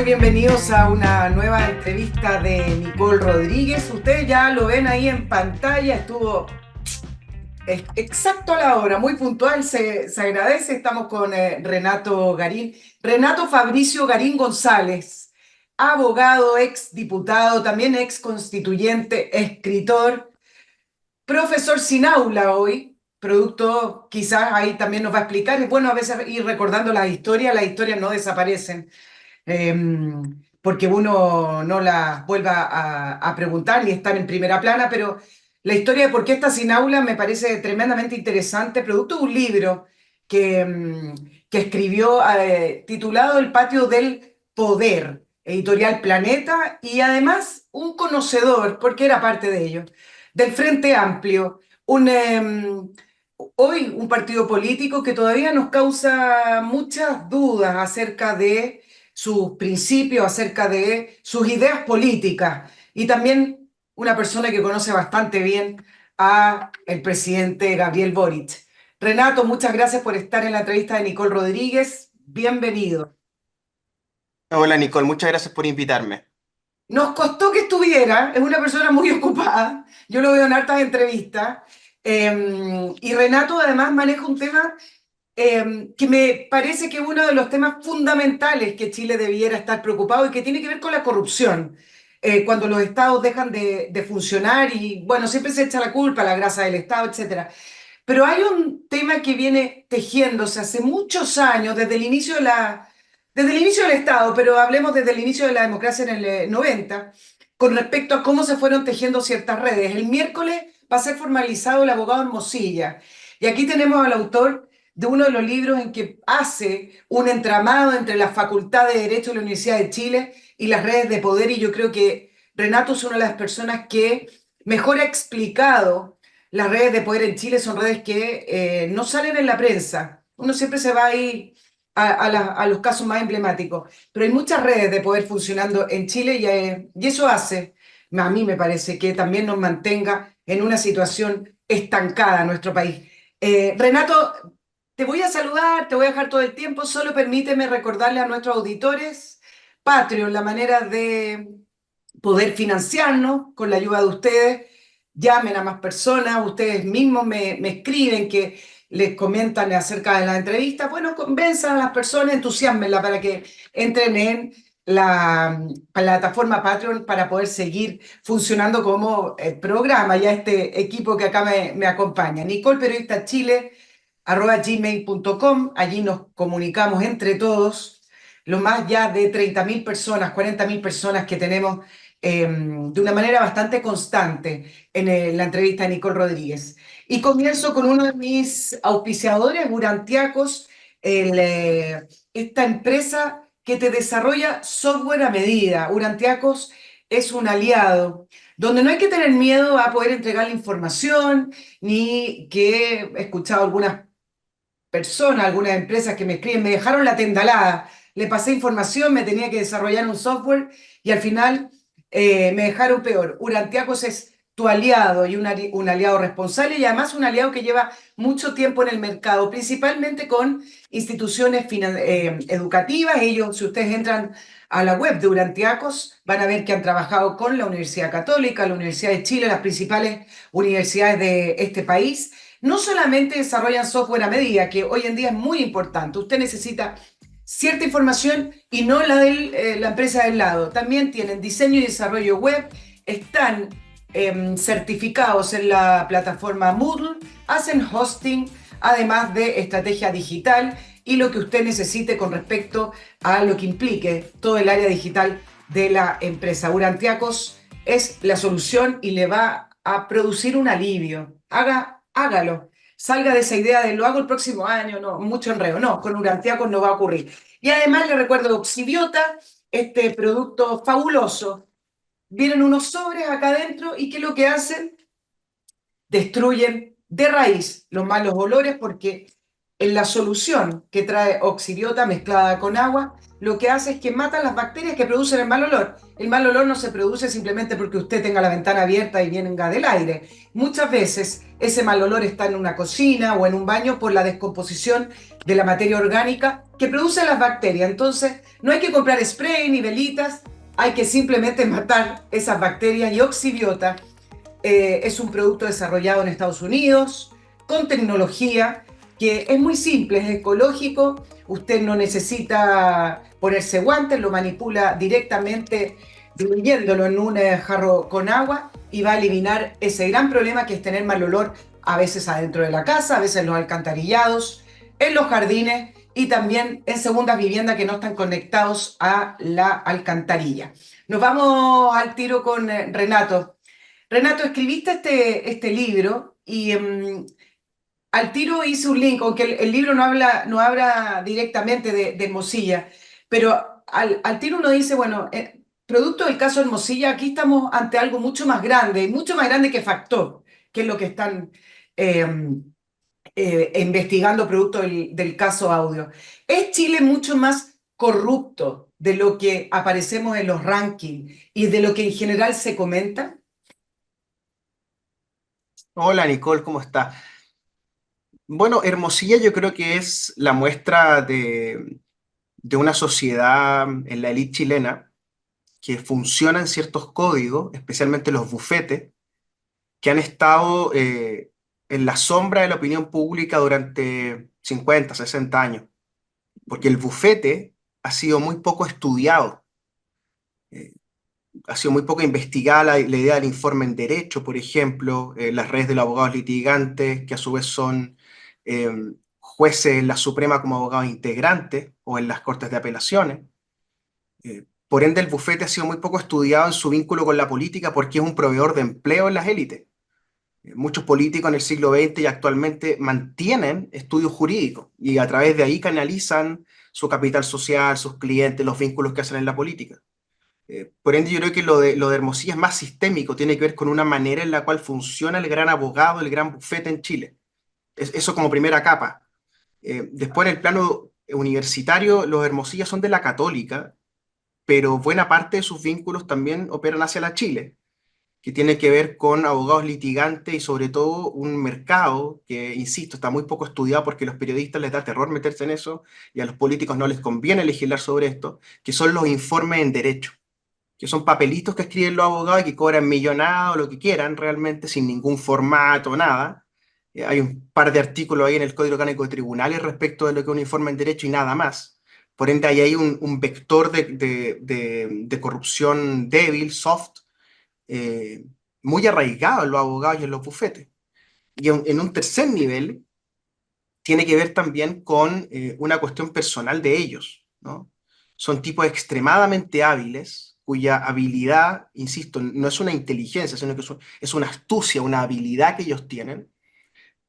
bienvenidos a una nueva entrevista de Nicole Rodríguez. Ustedes ya lo ven ahí en pantalla, estuvo exacto a la hora, muy puntual, se agradece. Estamos con Renato Garín, Renato Fabricio Garín González, abogado, ex diputado, también ex constituyente, escritor, profesor sin aula hoy, producto, quizás ahí también nos va a explicar. Es bueno a veces ir recordando las historias no desaparecen, eh, porque uno no la vuelva a preguntar y estar en primera plana, pero la historia de por qué está sin aula me parece tremendamente interesante, producto de un libro que escribió titulado El patio del poder, editorial Planeta, y además un conocedor, porque era parte de ello, del Frente Amplio, hoy un partido político que todavía nos causa muchas dudas acerca de sus principios, acerca de sus ideas políticas, y también una persona que conoce bastante bien a el presidente Gabriel Boric. Renato, muchas gracias por estar en la entrevista de Nicole Rodríguez. Bienvenido. Hola Nicole, muchas gracias por invitarme. Nos costó que estuviera, es una persona muy ocupada, yo lo veo en hartas entrevistas, y Renato además maneja un tema que me parece que es uno de los temas fundamentales que Chile debiera estar preocupado y que tiene que ver con la corrupción. Cuando los estados dejan de funcionar y, bueno, siempre se echa la culpa, la grasa del estado, etcétera. Pero hay un tema que viene tejiéndose hace muchos años, desde el inicio del Estado, pero hablemos desde el inicio de la democracia en el 90, con respecto a cómo se fueron tejiendo ciertas redes. El miércoles va a ser formalizado el abogado Hermosilla. Y aquí tenemos al autor de uno de los libros en que hace un entramado entre la Facultad de Derecho de la Universidad de Chile y las redes de poder. Y yo creo que Renato es una de las personas que mejor ha explicado las redes de poder en Chile. Son redes que no salen en la prensa. Uno siempre se va ahí a los casos más emblemáticos, pero hay muchas redes de poder funcionando en Chile y eso hace, a mí me parece, que también nos mantenga en una situación estancada en nuestro país. Renato, te voy a saludar, te voy a dejar todo el tiempo, solo permíteme recordarle a nuestros auditores Patreon, la manera de poder financiarnos con la ayuda de ustedes. Llamen a más personas, ustedes mismos me escriben que les comentan acerca de la entrevista. Bueno, convenzan a las personas, entusiasmenlas para que entren en la plataforma Patreon para poder seguir funcionando como programa. Ya este equipo que acá me acompaña. Nicole Periodista Chile @gmail.com. Allí nos comunicamos entre todos, lo más ya de 30.000 personas, 40.000 personas que tenemos de una manera bastante constante en la entrevista de Nicole Rodríguez. Y comienzo con uno de mis auspiciadores, Urantiacos, esta empresa que te desarrolla software a medida. Urantiacos es un aliado donde no hay que tener miedo a poder entregar la información, ni que he escuchado algunas personas, algunas empresas que me escriben, me dejaron la tendalada, le pasé información, me tenía que desarrollar un software y al final me dejaron peor. Urantiacos es tu aliado y un aliado responsable y además un aliado que lleva mucho tiempo en el mercado, principalmente con instituciones educativas. Ellos, si ustedes entran a la web de Urantiacos, van a ver que han trabajado con la Universidad Católica, la Universidad de Chile, las principales universidades de este país. No solamente desarrollan software a medida, que hoy en día es muy importante. Usted necesita cierta información y no la de la empresa del lado. También tienen diseño y desarrollo web, están certificados en la plataforma Moodle, hacen hosting, además de estrategia digital y lo que usted necesite con respecto a lo que implique todo el área digital de la empresa. Urantiacos es la solución y le va a producir un alivio. Hágalo. Salga de esa idea de lo hago el próximo año, no, mucho enredo. No, con Urantiacos no va a ocurrir. Y además le recuerdo Oxibiota, este producto fabuloso. Vienen unos sobres acá adentro y ¿qué es lo que hacen? Destruyen de raíz los malos olores porque En la solución que trae oxibiota mezclada con agua, lo que hace es que mata las bacterias que producen el mal olor. El mal olor no se produce simplemente porque usted tenga la ventana abierta y venga del aire. Muchas veces ese mal olor está en una cocina o en un baño por la descomposición de la materia orgánica que produce las bacterias. Entonces, no hay que comprar spray ni velitas, hay que simplemente matar esas bacterias y oxibiota es un producto desarrollado en Estados Unidos con tecnología que es muy simple, es ecológico, usted no necesita ponerse guantes, lo manipula directamente diluyéndolo en un jarro con agua y va a eliminar ese gran problema que es tener mal olor a veces adentro de la casa, a veces en los alcantarillados, en los jardines y también en segundas viviendas que no están conectados a la alcantarilla. Nos vamos al tiro con Renato. Renato, escribiste este libro y al tiro hice un link, aunque el libro no habla directamente de Hermosilla, pero al tiro uno dice, bueno, producto del caso Hermosilla, aquí estamos ante algo mucho más grande que Factor, que es lo que están eh, investigando producto del caso Audio. ¿Es Chile mucho más corrupto de lo que aparecemos en los rankings y de lo que en general se comenta? Hola Nicole, ¿cómo está? Bueno, Hermosilla yo creo que es la muestra de una sociedad en la élite chilena que funciona en ciertos códigos, especialmente los bufetes, que han estado en la sombra de la opinión pública durante 50, 60 años, porque el bufete ha sido muy poco estudiado. Eh, Ha sido muy poco investigada la idea del informe en derecho, por ejemplo, las redes de los abogados litigantes, que a su vez son eh, jueces en la Suprema como abogados integrantes o en las Cortes de Apelaciones. Por ende, el bufete ha sido muy poco estudiado en su vínculo con la política porque es un proveedor de empleo en las élites. Muchos políticos en el siglo XX y actualmente mantienen estudios jurídicos y a través de ahí canalizan su capital social, sus clientes, los vínculos que hacen en la política. Por ende, yo creo que lo de Hermosilla es más sistémico, tiene que ver con una manera en la cual funciona el gran abogado, el gran bufete en Chile. Eso como primera capa. Después, en el plano universitario, los Hermosillas son de la Católica, pero buena parte de sus vínculos también operan hacia la Chile, que tiene que ver con abogados litigantes y sobre todo un mercado que, insisto, está muy poco estudiado porque a los periodistas les da terror meterse en eso y a los políticos no les conviene legislar sobre esto, que son los informes en derecho, que son papelitos que escriben los abogados y que cobran millonada o lo que quieran realmente sin ningún formato, nada. Hay un par de artículos ahí en el Código Orgánico de Tribunales respecto de lo que es un informe en derecho y nada más. Por ende, hay ahí un vector de corrupción débil, soft, eh, muy arraigado en los abogados y en los bufetes. Y en un tercer nivel, tiene que ver también con una cuestión personal de ellos, ¿no? Son tipos extremadamente hábiles, cuya habilidad, insisto, no es una inteligencia, sino que es una astucia, una habilidad que ellos tienen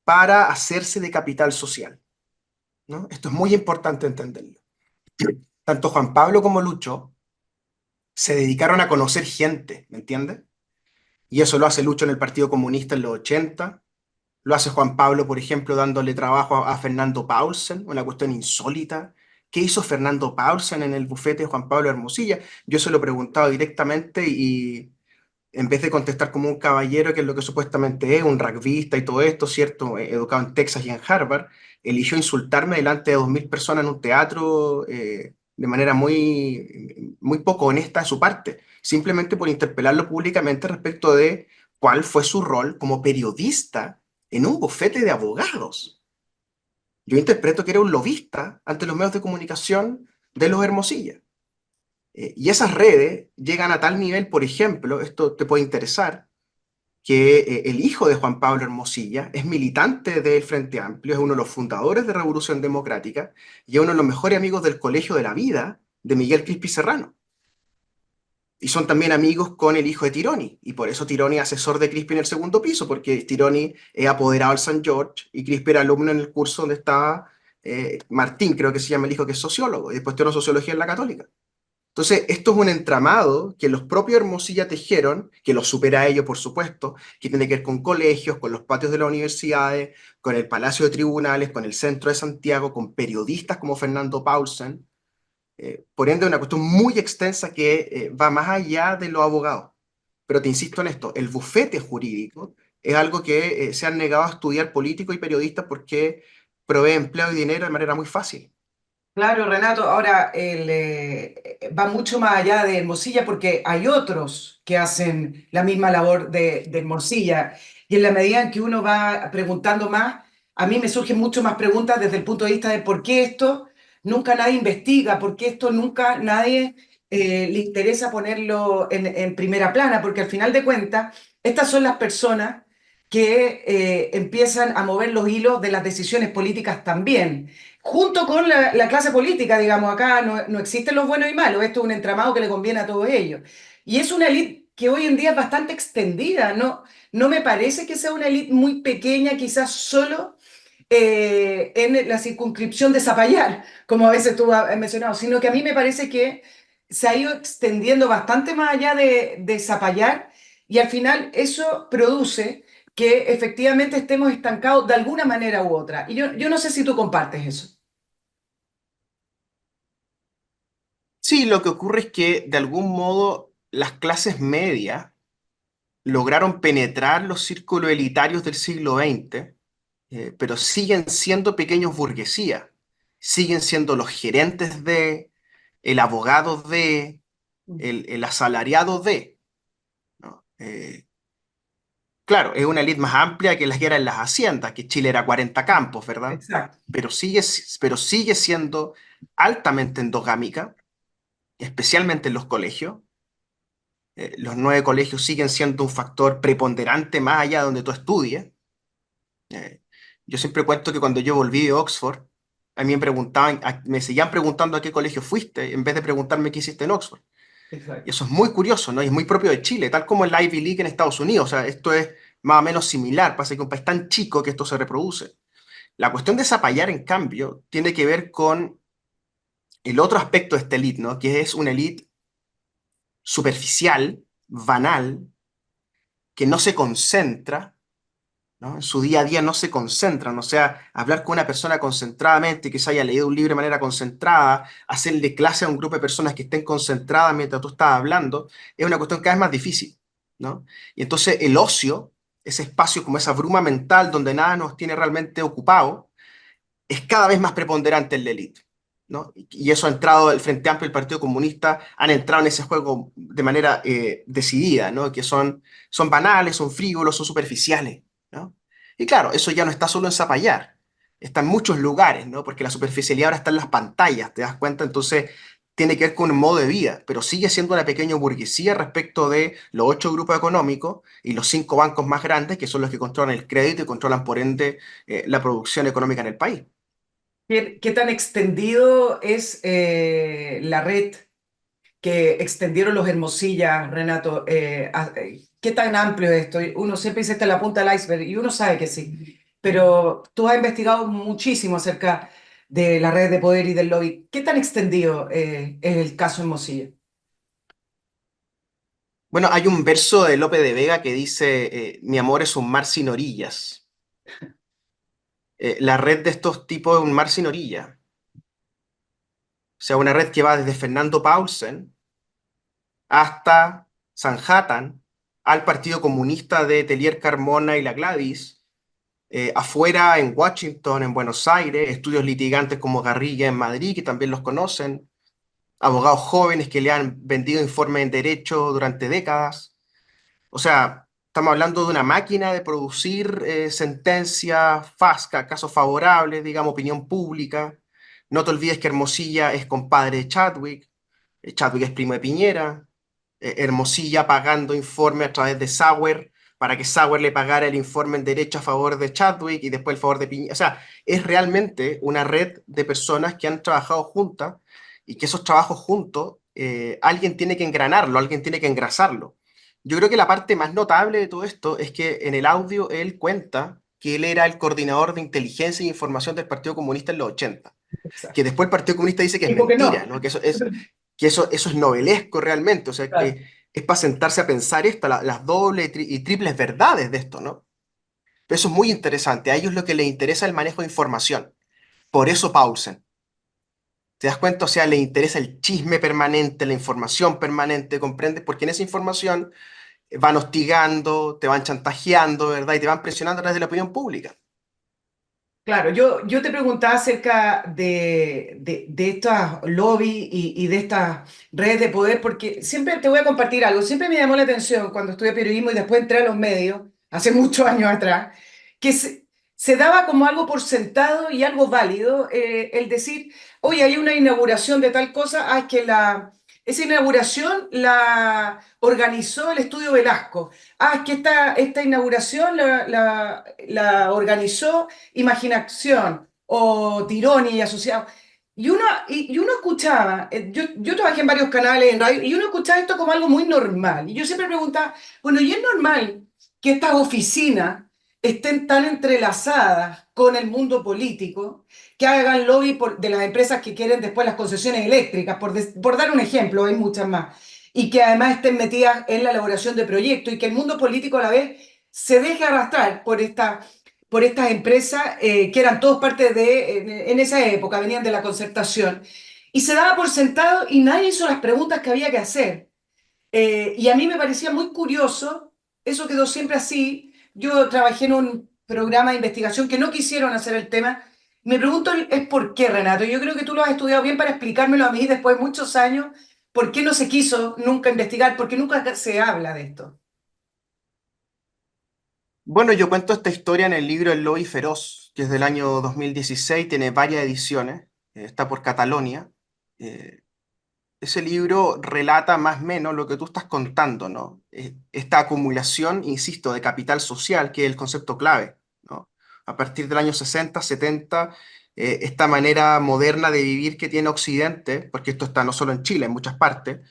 para hacerse de capital social, ¿no? Esto es muy importante entenderlo. Tanto Juan Pablo como Lucho se dedicaron a conocer gente, ¿me entiendes? Y eso lo hace Lucho en el Partido Comunista en los 80. Lo hace Juan Pablo, por ejemplo, dándole trabajo a Fernando Paulsen, una cuestión insólita. ¿Qué hizo Fernando Paulsen en el bufete de Juan Pablo Hermosilla? Yo se lo he preguntado directamente y en vez de contestar como un caballero, que es lo que supuestamente es, un rugbyista y todo esto, ¿cierto? Educado en Texas y en Harvard, eligió insultarme delante de 2.000 personas en un teatro de manera muy poco honesta de su parte, simplemente por interpelarlo públicamente respecto de cuál fue su rol como periodista en un bufete de abogados. Yo interpreto que era un lobista ante los medios de comunicación de los Hermosilla. Y esas redes llegan a tal nivel, por ejemplo, esto te puede interesar, que el hijo de Juan Pablo Hermosilla es militante del Frente Amplio, es uno de los fundadores de Revolución Democrática y es uno de los mejores amigos del Colegio de la Vida de Miguel Crispi Serrano. Y son también amigos con el hijo de Tironi, y por eso Tironi es asesor de Crispi en el segundo piso, porque Tironi es apoderado del San George y Crispi era alumno en el curso donde estaba Martín, creo que se llama el hijo, que es sociólogo, y después tiene sociología en la Católica. Entonces, esto es un entramado que los propios Hermosilla tejieron, que los supera a ellos, por supuesto, que tiene que ver con colegios, con los patios de las universidades, con el Palacio de Tribunales, con el centro de Santiago, con periodistas como Fernando Paulsen. Por ende, una cuestión muy extensa que va más allá de los abogados. Pero te insisto en esto, el bufete jurídico es algo que se han negado a estudiar políticos y periodistas porque provee empleo y dinero de manera muy fácil. Claro, Renato, ahora va mucho más allá de Hermosilla porque hay otros que hacen la misma labor de Hermosilla y en la medida en que uno va preguntando más, a mí me surgen mucho más preguntas desde el punto de vista de por qué esto nunca nadie investiga, por qué esto nunca nadie le interesa ponerlo en primera plana, porque al final de cuentas, estas son las personas que empiezan a mover los hilos de las decisiones políticas también junto con la clase política, digamos, acá no existen los buenos y malos, esto es un entramado que le conviene a todos ellos. Y es una élite que hoy en día es bastante extendida, no me parece que sea una élite muy pequeña, quizás solo en la circunscripción de Zapallar, como a veces tú has mencionado, sino que a mí me parece que se ha ido extendiendo bastante más allá de Zapallar y al final eso produce que efectivamente estemos estancados de alguna manera u otra. Y yo no sé si tú compartes eso. Sí, lo que ocurre es que de algún modo las clases medias lograron penetrar los círculos elitarios del siglo XX, pero siguen siendo pequeños burguesía, siguen siendo los gerentes de, el abogado de, el asalariado de, ¿no? Claro, es una élite más amplia que las que eran las haciendas, que Chile era 40 campos, ¿verdad? Exacto. Pero sigue siendo altamente endogámica, especialmente en los colegios. Los 9 colegios siguen siendo un factor preponderante más allá de donde tú estudies. Eh, yo siempre cuento que cuando yo volví de Oxford, a mí me preguntaban, me seguían preguntando a qué colegio fuiste, en vez de preguntarme qué hiciste en Oxford. Y Exacto. eso es muy curioso, ¿no? Y es muy propio de Chile, tal como el Ivy League en Estados Unidos. O sea, esto es más o menos similar. Pasa que un país tan chico que esto se reproduce. La cuestión de Zapallar, en cambio, tiene que ver con el otro aspecto de esta elite, ¿no? Que es una elite superficial, banal, que no se concentra, ¿no? En su día a día no se concentran, o sea, hablar con una persona concentradamente, que se haya leído un libro de manera concentrada, hacerle clase a un grupo de personas que estén concentradas mientras tú estás hablando, es una cuestión cada vez más difícil, ¿no? Y entonces el ocio, ese espacio como esa bruma mental donde nada nos tiene realmente ocupado, es cada vez más preponderante en la élite, ¿no? Y eso ha entrado, el Frente Amplio y el Partido Comunista han entrado en ese juego de manera decidida, ¿no? Que son banales, son frívolos, son superficiales, ¿no? Y claro, eso ya no está solo en Zapallar, está en muchos lugares, ¿no? Porque la superficialidad ahora está en las pantallas, ¿te das cuenta? Entonces tiene que ver con un modo de vida, pero sigue siendo una pequeña burguesía respecto de los 8 grupos económicos y los 5 bancos más grandes, que son los que controlan el crédito y controlan por ende la producción económica en el país. ¿Qué tan extendido es la red que extendieron los Hermosillas, Renato? ¿Qué tan amplio es esto? Uno siempre dice esta es la punta del iceberg y uno sabe que sí, pero tú has investigado muchísimo acerca de la red de poder y del lobby. ¿Qué tan extendido es el caso Hermosilla? Bueno, hay un verso de Lope de Vega que dice, mi amor es un mar sin orillas. La red de estos tipos es un mar sin orillas. O sea, una red que va desde Fernando Paulsen hasta Sanhattan, al Partido Comunista de Telier Carmona y la Gladys, afuera en Washington, en Buenos Aires, estudios litigantes como Garrigues en Madrid, que también los conocen, abogados jóvenes que le han vendido informes en derecho durante décadas. O sea, estamos hablando de una máquina de producir sentencias, FASCA, casos favorables, digamos, opinión pública. No te olvides que Hermosilla es compadre de Chadwick, Chadwick es primo de Piñera, Hermosilla pagando informe a través de Sauer para que Sauer le pagara el informe en derecho a favor de Chadwick y después el favor de Piñera. O sea, es realmente una red de personas que han trabajado juntas y que esos trabajos juntos, alguien tiene que engranarlo, alguien tiene que engrasarlo. Yo creo que la parte más notable de todo esto es que en el audio él cuenta que él era el coordinador de inteligencia e información del Partido Comunista en los 80, que Exacto. después el Partido Comunista dice que es Dijo que mentira, no. ¿no? Que eso es, que eso es novelesco realmente, o sea, Claro. es para sentarse a pensar esto, las dobles y triples verdades de esto, ¿no? Pero eso es muy interesante, a ellos lo que les interesa es el manejo de información, por eso Paulsen. ¿Te das cuenta? O sea, les interesa el chisme permanente, la información permanente, ¿comprendes? Porque en esa información van hostigando, te van chantajeando, ¿verdad? Y te van presionando a través de la opinión pública. Claro, yo te preguntaba acerca de estas lobbies y de estas redes de poder, porque siempre te voy a compartir algo, siempre me llamó la atención cuando estudié periodismo y después entré a los medios, hace muchos años atrás, que se daba como algo por sentado y algo válido, el decir, oye, hay una inauguración de tal cosa, es que esa inauguración la organizó el Estudio Velasco, es que esta inauguración la organizó Imaginación o Tironi y asociados. Y uno escuchaba, yo trabajé en varios canales en radio, y uno escuchaba esto como algo muy normal. Y yo siempre preguntaba, bueno, ¿y es normal que estas oficinas estén tan entrelazadas con el mundo político, que hagan lobby de las empresas que quieren después las concesiones eléctricas, por dar un ejemplo, hay muchas más, y que además estén metidas en la elaboración de proyectos y que el mundo político a la vez se deje arrastrar por estas empresas que eran todos parte en esa época, venían de la concertación, y se daba por sentado y nadie hizo las preguntas que había que hacer. Y a mí me parecía muy curioso, eso quedó siempre así. Yo trabajé en un programa de investigación que no quisieron hacer el tema. Me pregunto es por qué, Renato. Yo creo que tú lo has estudiado bien para explicármelo a mí después de muchos años, por qué no se quiso nunca investigar, por qué nunca se habla de esto. Bueno, yo cuento esta historia en el libro El Lobby Feroz, que es del año 2016, tiene varias ediciones, está por Catalonia. Eh, Ese libro relata más o menos lo que tú estás contando, ¿no? Esta acumulación, insisto, de capital social, que es el concepto clave, ¿no? A partir del año 60, 70, esta manera moderna de vivir que tiene Occidente, porque esto está no solo en Chile, en muchas partes,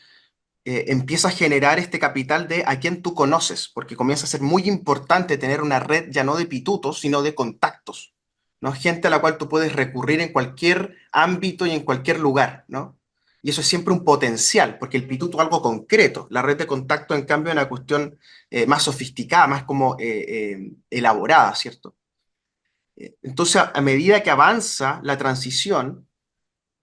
empieza a generar este capital de a quién tú conoces, porque comienza a ser muy importante tener una red ya no de pitutos, sino de contactos, ¿no? Gente a la cual tú puedes recurrir en cualquier ámbito y en cualquier lugar, ¿no? Y eso es siempre un potencial, porque el pituto es algo concreto. La red de contacto, en cambio, es una cuestión más sofisticada, más como elaborada, ¿cierto? Entonces, a medida que avanza la transición,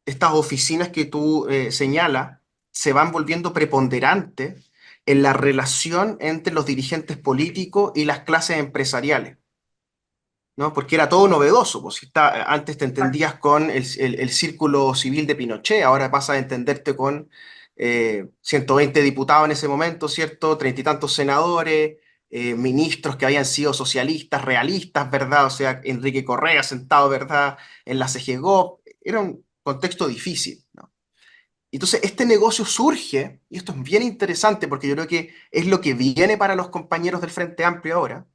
estas oficinas que tú señalas se van volviendo preponderantes en la relación entre los dirigentes políticos y las clases empresariales, ¿no? Porque era todo novedoso, pues si antes te entendías con el círculo civil de Pinochet, ahora pasas a entenderte con 120 diputados en ese momento, ¿cierto? Treinta y tantos senadores, ministros que habían sido socialistas, realistas, ¿verdad? O sea, Enrique Correa sentado, ¿verdad? En la CGGO, era un contexto difícil, ¿no? Entonces, este negocio surge, y esto es bien interesante porque yo creo que es lo que viene para los compañeros del Frente Amplio ahora,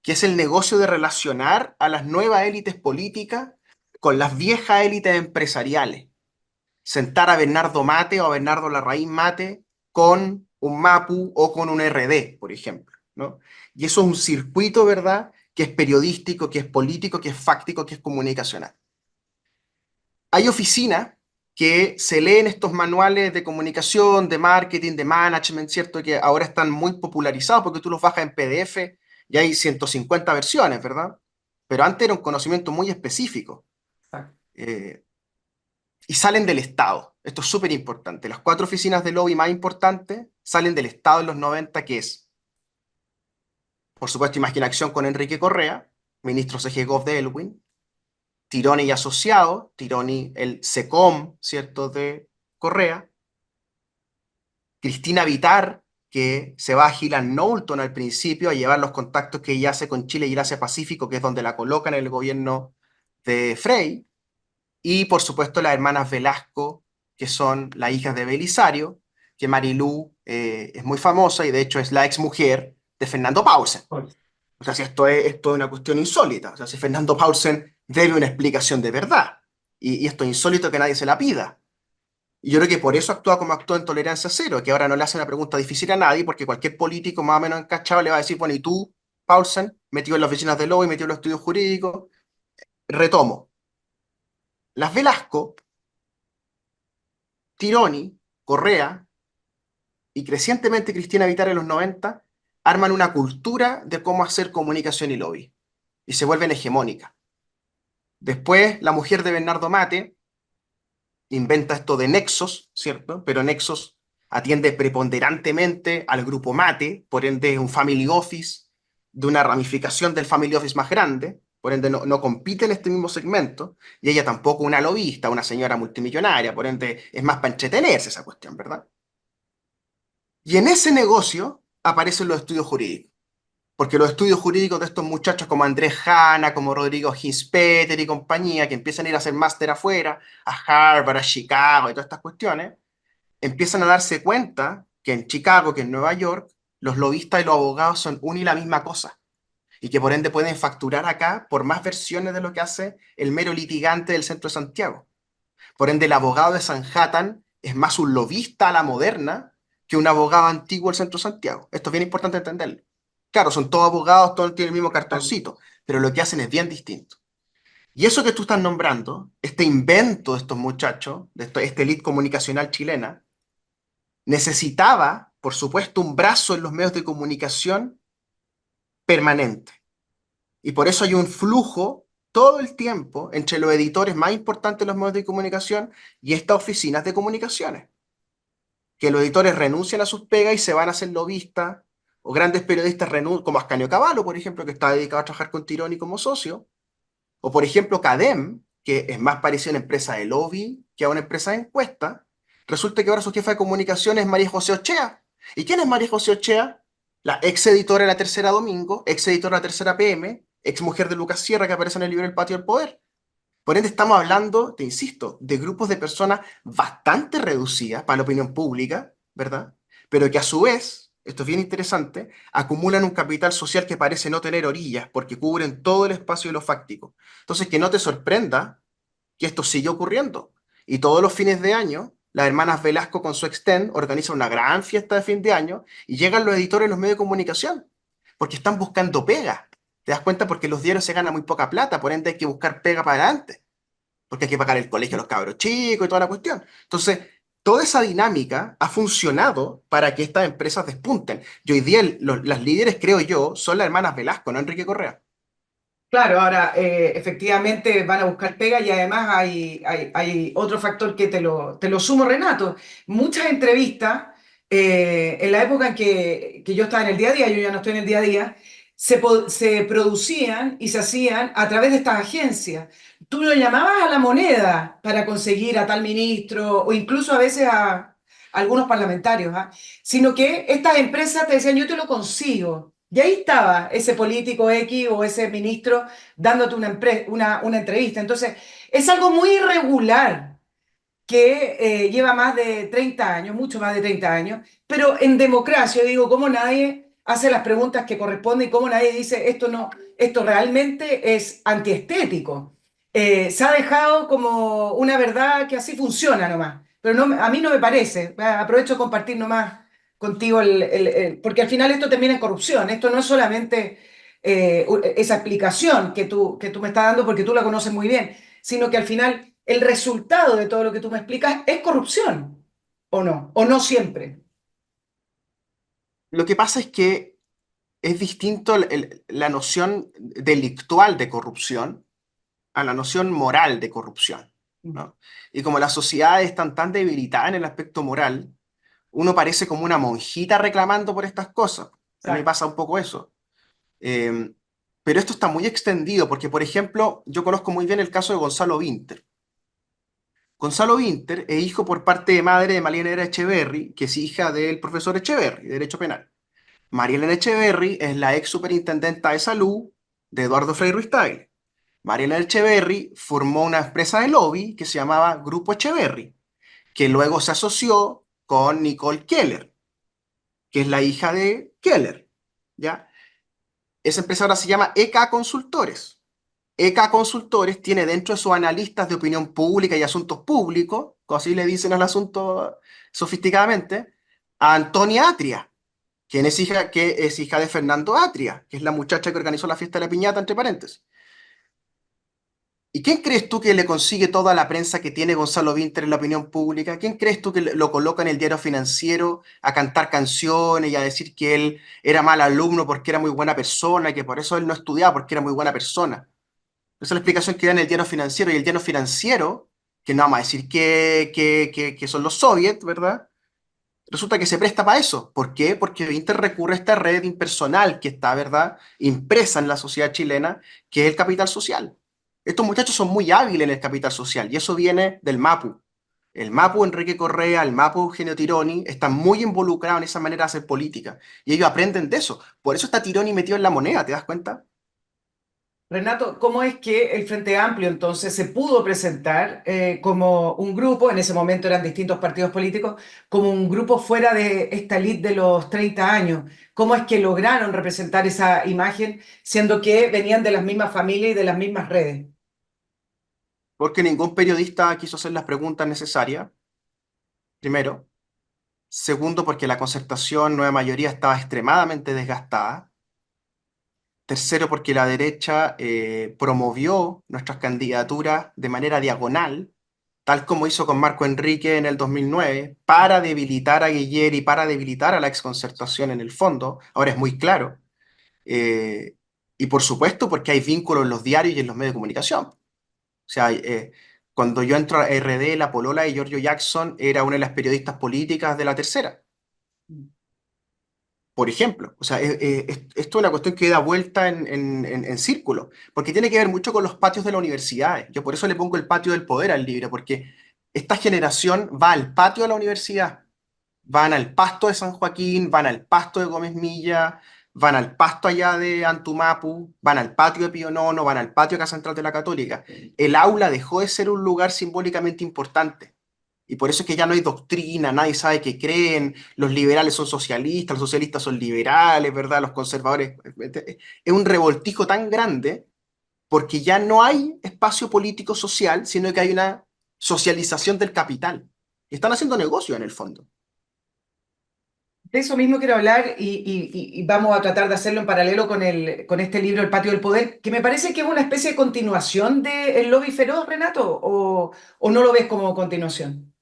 que es el negocio de relacionar a las nuevas élites políticas con las viejas élites empresariales. Sentar a Bernardo Mate o a Bernardo Larraín Mate con un MAPU o con un RD, por ejemplo, ¿no? Y eso es un circuito, ¿verdad?, que es periodístico, que es político, que es fáctico, que es comunicacional. Hay oficinas que se leen estos manuales de comunicación, de marketing, de management, ¿cierto? Que ahora están muy popularizados porque tú los bajas en PDF y hay 150 versiones, ¿verdad? Pero antes era un conocimiento muy específico. Eh, y salen del Estado. Esto es súper importante. Las cuatro oficinas de lobby más importantes salen del Estado en los 90, que es, por supuesto, Imaginación con Enrique Correa, ministro CGGov de Elwin, Tironi y Asociados, Tironi el SECOM, ¿cierto?, de Correa, Cristina Vitar, que se va a Gillian Knowlton al principio a llevar los contactos que ella hace con Chile y el Asia-Pacífico, que es donde la colocan en el gobierno de Frey, y por supuesto las hermanas Velasco, que son las hijas de Belisario, que Marilú es muy famosa y de hecho es la exmujer de Fernando Paulsen. O sea, si esto es una cuestión insólita, o sea, si Fernando Paulsen debe una explicación de verdad, y esto es insólito que nadie se la pida. Y yo creo que por eso actúa como actúa en Tolerancia Cero, que ahora no le hace una pregunta difícil a nadie, porque cualquier político más o menos encachado le va a decir, bueno, ¿y tú, Paulsen, metido en las oficinas de Lobo y metido en los estudios jurídicos? Retomo. Las Velasco, Tironi, Correa y crecientemente Cristina Vitar en los 90 arman una cultura de cómo hacer comunicación y lobby y se vuelven hegemónicas. Después, la mujer de Bernardo Mate inventa esto de Nexos, ¿cierto? Pero Nexos atiende preponderantemente al grupo Mate, por ende es un family office de una ramificación del family office más grande, por ende no compite en este mismo segmento, y ella tampoco una lobista, una señora multimillonaria, por ende es más para entretenerse esa cuestión, ¿verdad? Y en ese negocio aparecen los estudios jurídicos. Porque los estudios jurídicos de estos muchachos como Andrés Hanna, como Rodrigo Ginspeter y compañía, que empiezan a ir a hacer máster afuera, a Harvard, a Chicago y todas estas cuestiones, empiezan a darse cuenta que en Chicago, que en Nueva York, los lobistas y los abogados son una y la misma cosa. Y que por ende pueden facturar acá por más versiones de lo que hace el mero litigante del centro de Santiago. Por ende, el abogado de Sanhattan es más un lobista a la moderna que un abogado antiguo del centro de Santiago. Esto es bien importante entenderlo. Claro, son todos abogados, todos tienen el mismo cartoncito, pero lo que hacen es bien distinto. Y eso que tú estás nombrando, este invento de estos muchachos, esta elite comunicacional chilena, necesitaba, por supuesto, un brazo en los medios de comunicación permanente. Y por eso hay un flujo todo el tiempo entre los editores más importantes de los medios de comunicación y estas oficinas de comunicaciones. Que los editores renuncian a sus pegas y se van a hacer lobistas, o grandes periodistas como Ascanio Cavallo, por ejemplo, que está dedicado a trabajar con Tironi como socio, o por ejemplo Cadem, que es más parecido a una empresa de lobby que a una empresa de encuesta. Resulta que ahora su jefa de comunicación es María José Ochea. ¿Y quién es María José Ochea? La ex editora de La Tercera Domingo, ex editora de La Tercera PM, ex mujer de Lucas Sierra que aparece en el libro El Patio del Poder. Por ende, estamos hablando, te insisto, de grupos de personas bastante reducidas para la opinión pública, ¿verdad? Pero que a su vez, esto es bien interesante, acumulan un capital social que parece no tener orillas, porque cubren todo el espacio de lo fáctico. Entonces, que no te sorprenda que esto sigue ocurriendo. Y todos los fines de año, las hermanas Velasco con su Extend organizan una gran fiesta de fin de año y llegan los editores de los medios de comunicación, porque están buscando pega. ¿Te das cuenta? Porque los diarios se ganan muy poca plata, por ende hay que buscar pega para adelante, porque hay que pagar el colegio a los cabros chicos y toda la cuestión. Entonces, toda esa dinámica ha funcionado para que estas empresas despunten. Y hoy día las líderes, creo yo, son las hermanas Velasco, no Enrique Correa. Claro, ahora efectivamente van a buscar pega y además hay otro factor que te lo sumo, Renato. Muchas entrevistas, en la época en que yo estaba en el día a día, yo ya no estoy en el día a día, se producían y se hacían a través de estas agencias. Tú lo llamabas a la moneda para conseguir a tal ministro o incluso a veces a algunos parlamentarios, ¿ah? Sino que estas empresas te decían, yo te lo consigo. Y ahí estaba ese político X o ese ministro dándote una entrevista. Entonces, es algo muy irregular que lleva más de 30 años, mucho más de 30 años, pero en democracia, yo digo, cómo nadie hace las preguntas que corresponden y cómo nadie dice esto no, esto realmente es antiestético. Se ha dejado como una verdad que así funciona nomás, pero no, a mí no me parece. Aprovecho de compartir nomás contigo, porque al final esto termina en corrupción. Esto no es solamente esa explicación que tú me estás dando porque tú la conoces muy bien, sino que al final el resultado de todo lo que tú me explicas es corrupción, o no siempre. Lo que pasa es que es distinto la noción delictual de corrupción a la noción moral de corrupción, ¿no? Y como las sociedades están tan debilitadas en el aspecto moral, uno parece como una monjita reclamando por estas cosas. A mí me Exacto. pasa un poco eso. Eh, pero esto está muy extendido porque, por ejemplo, yo conozco muy bien el caso de Gonzalo Vinter. Gonzalo Vinter es hijo por parte de madre de María Elena Echeverry, que es hija del profesor Echeverry, de Derecho Penal. María Elena Echeverry es la ex superintendenta de salud de Eduardo Frei Ruiz Tagle. María Elena Echeverry formó una empresa de lobby que se llamaba Grupo Echeverry, que luego se asoció con Nicole Keller, que es la hija de Keller, ¿ya? Esa empresa ahora se llama EK Consultores. EK Consultores tiene dentro de sus analistas de opinión pública y asuntos públicos, así le dicen al asunto sofisticadamente, a Antonia Atria, que es hija de Fernando Atria, que es la muchacha que organizó la fiesta de la piñata, entre paréntesis. ¿Y quién crees tú que le consigue toda la prensa que tiene Gonzalo Vinter en la opinión pública? ¿Quién crees tú que lo coloca en el diario financiero a cantar canciones y a decir que él era mal alumno porque era muy buena persona y que por eso él no estudiaba porque era muy buena persona? Esa es la explicación que da en el diario financiero. Y el diario financiero, que no vamos a decir que son los soviets, ¿verdad? Resulta que se presta para eso. ¿Por qué? Porque Vinter recurre a esta red impersonal que está, ¿verdad?, impresa en la sociedad chilena, que es el capital social. Estos muchachos son muy hábiles en el capital social y eso viene del MAPU. El MAPU, Enrique Correa, el MAPU, Eugenio Tironi, están muy involucrados en esa manera de hacer política y ellos aprenden de eso. Por eso está Tironi metido en la moneda, ¿te das cuenta? Renato, ¿cómo es que el Frente Amplio entonces se pudo presentar como un grupo, en ese momento eran distintos partidos políticos, como un grupo fuera de esta elite de los 30 años? ¿Cómo es que lograron representar esa imagen siendo que venían de las mismas familias y de las mismas redes? Porque ningún periodista quiso hacer las preguntas necesarias, primero. Segundo, porque la concertación, nueva mayoría, estaba extremadamente desgastada. Tercero, porque la derecha promovió nuestras candidaturas de manera diagonal, tal como hizo con Marco Enrique en el 2009, para debilitar a Guillier y para debilitar a la exconcertación en el fondo. Ahora es muy claro. Eh, y por supuesto, porque hay vínculos en los diarios y en los medios de comunicación. O sea, cuando yo entro a RD, la polola de Giorgio Jackson era una de las periodistas políticas de La Tercera, por ejemplo. O sea, esto es una cuestión que da vuelta en círculo, porque tiene que ver mucho con los patios de la universidad. Yo por eso le pongo el patio del poder al libro, porque esta generación va al patio de la universidad, van al pasto de San Joaquín, van al pasto de Gómez Milla, van al pasto allá de Antumapu, van al patio de Pío Nono, van al patio de Casa Central de la Católica. El aula dejó de ser un lugar simbólicamente importante. Y por eso es que ya no hay doctrina, nadie sabe qué creen, los liberales son socialistas, los socialistas son liberales, ¿verdad? Los conservadores. Es un revoltijo tan grande porque ya no hay espacio político social, sino que hay una socialización del capital. Y están haciendo negocio en el fondo. De eso mismo quiero hablar y vamos a tratar de hacerlo en paralelo con este libro, El Patio del Poder, que me parece que es una especie de continuación de El Lobby Feroz, Renato, o no lo ves como continuación.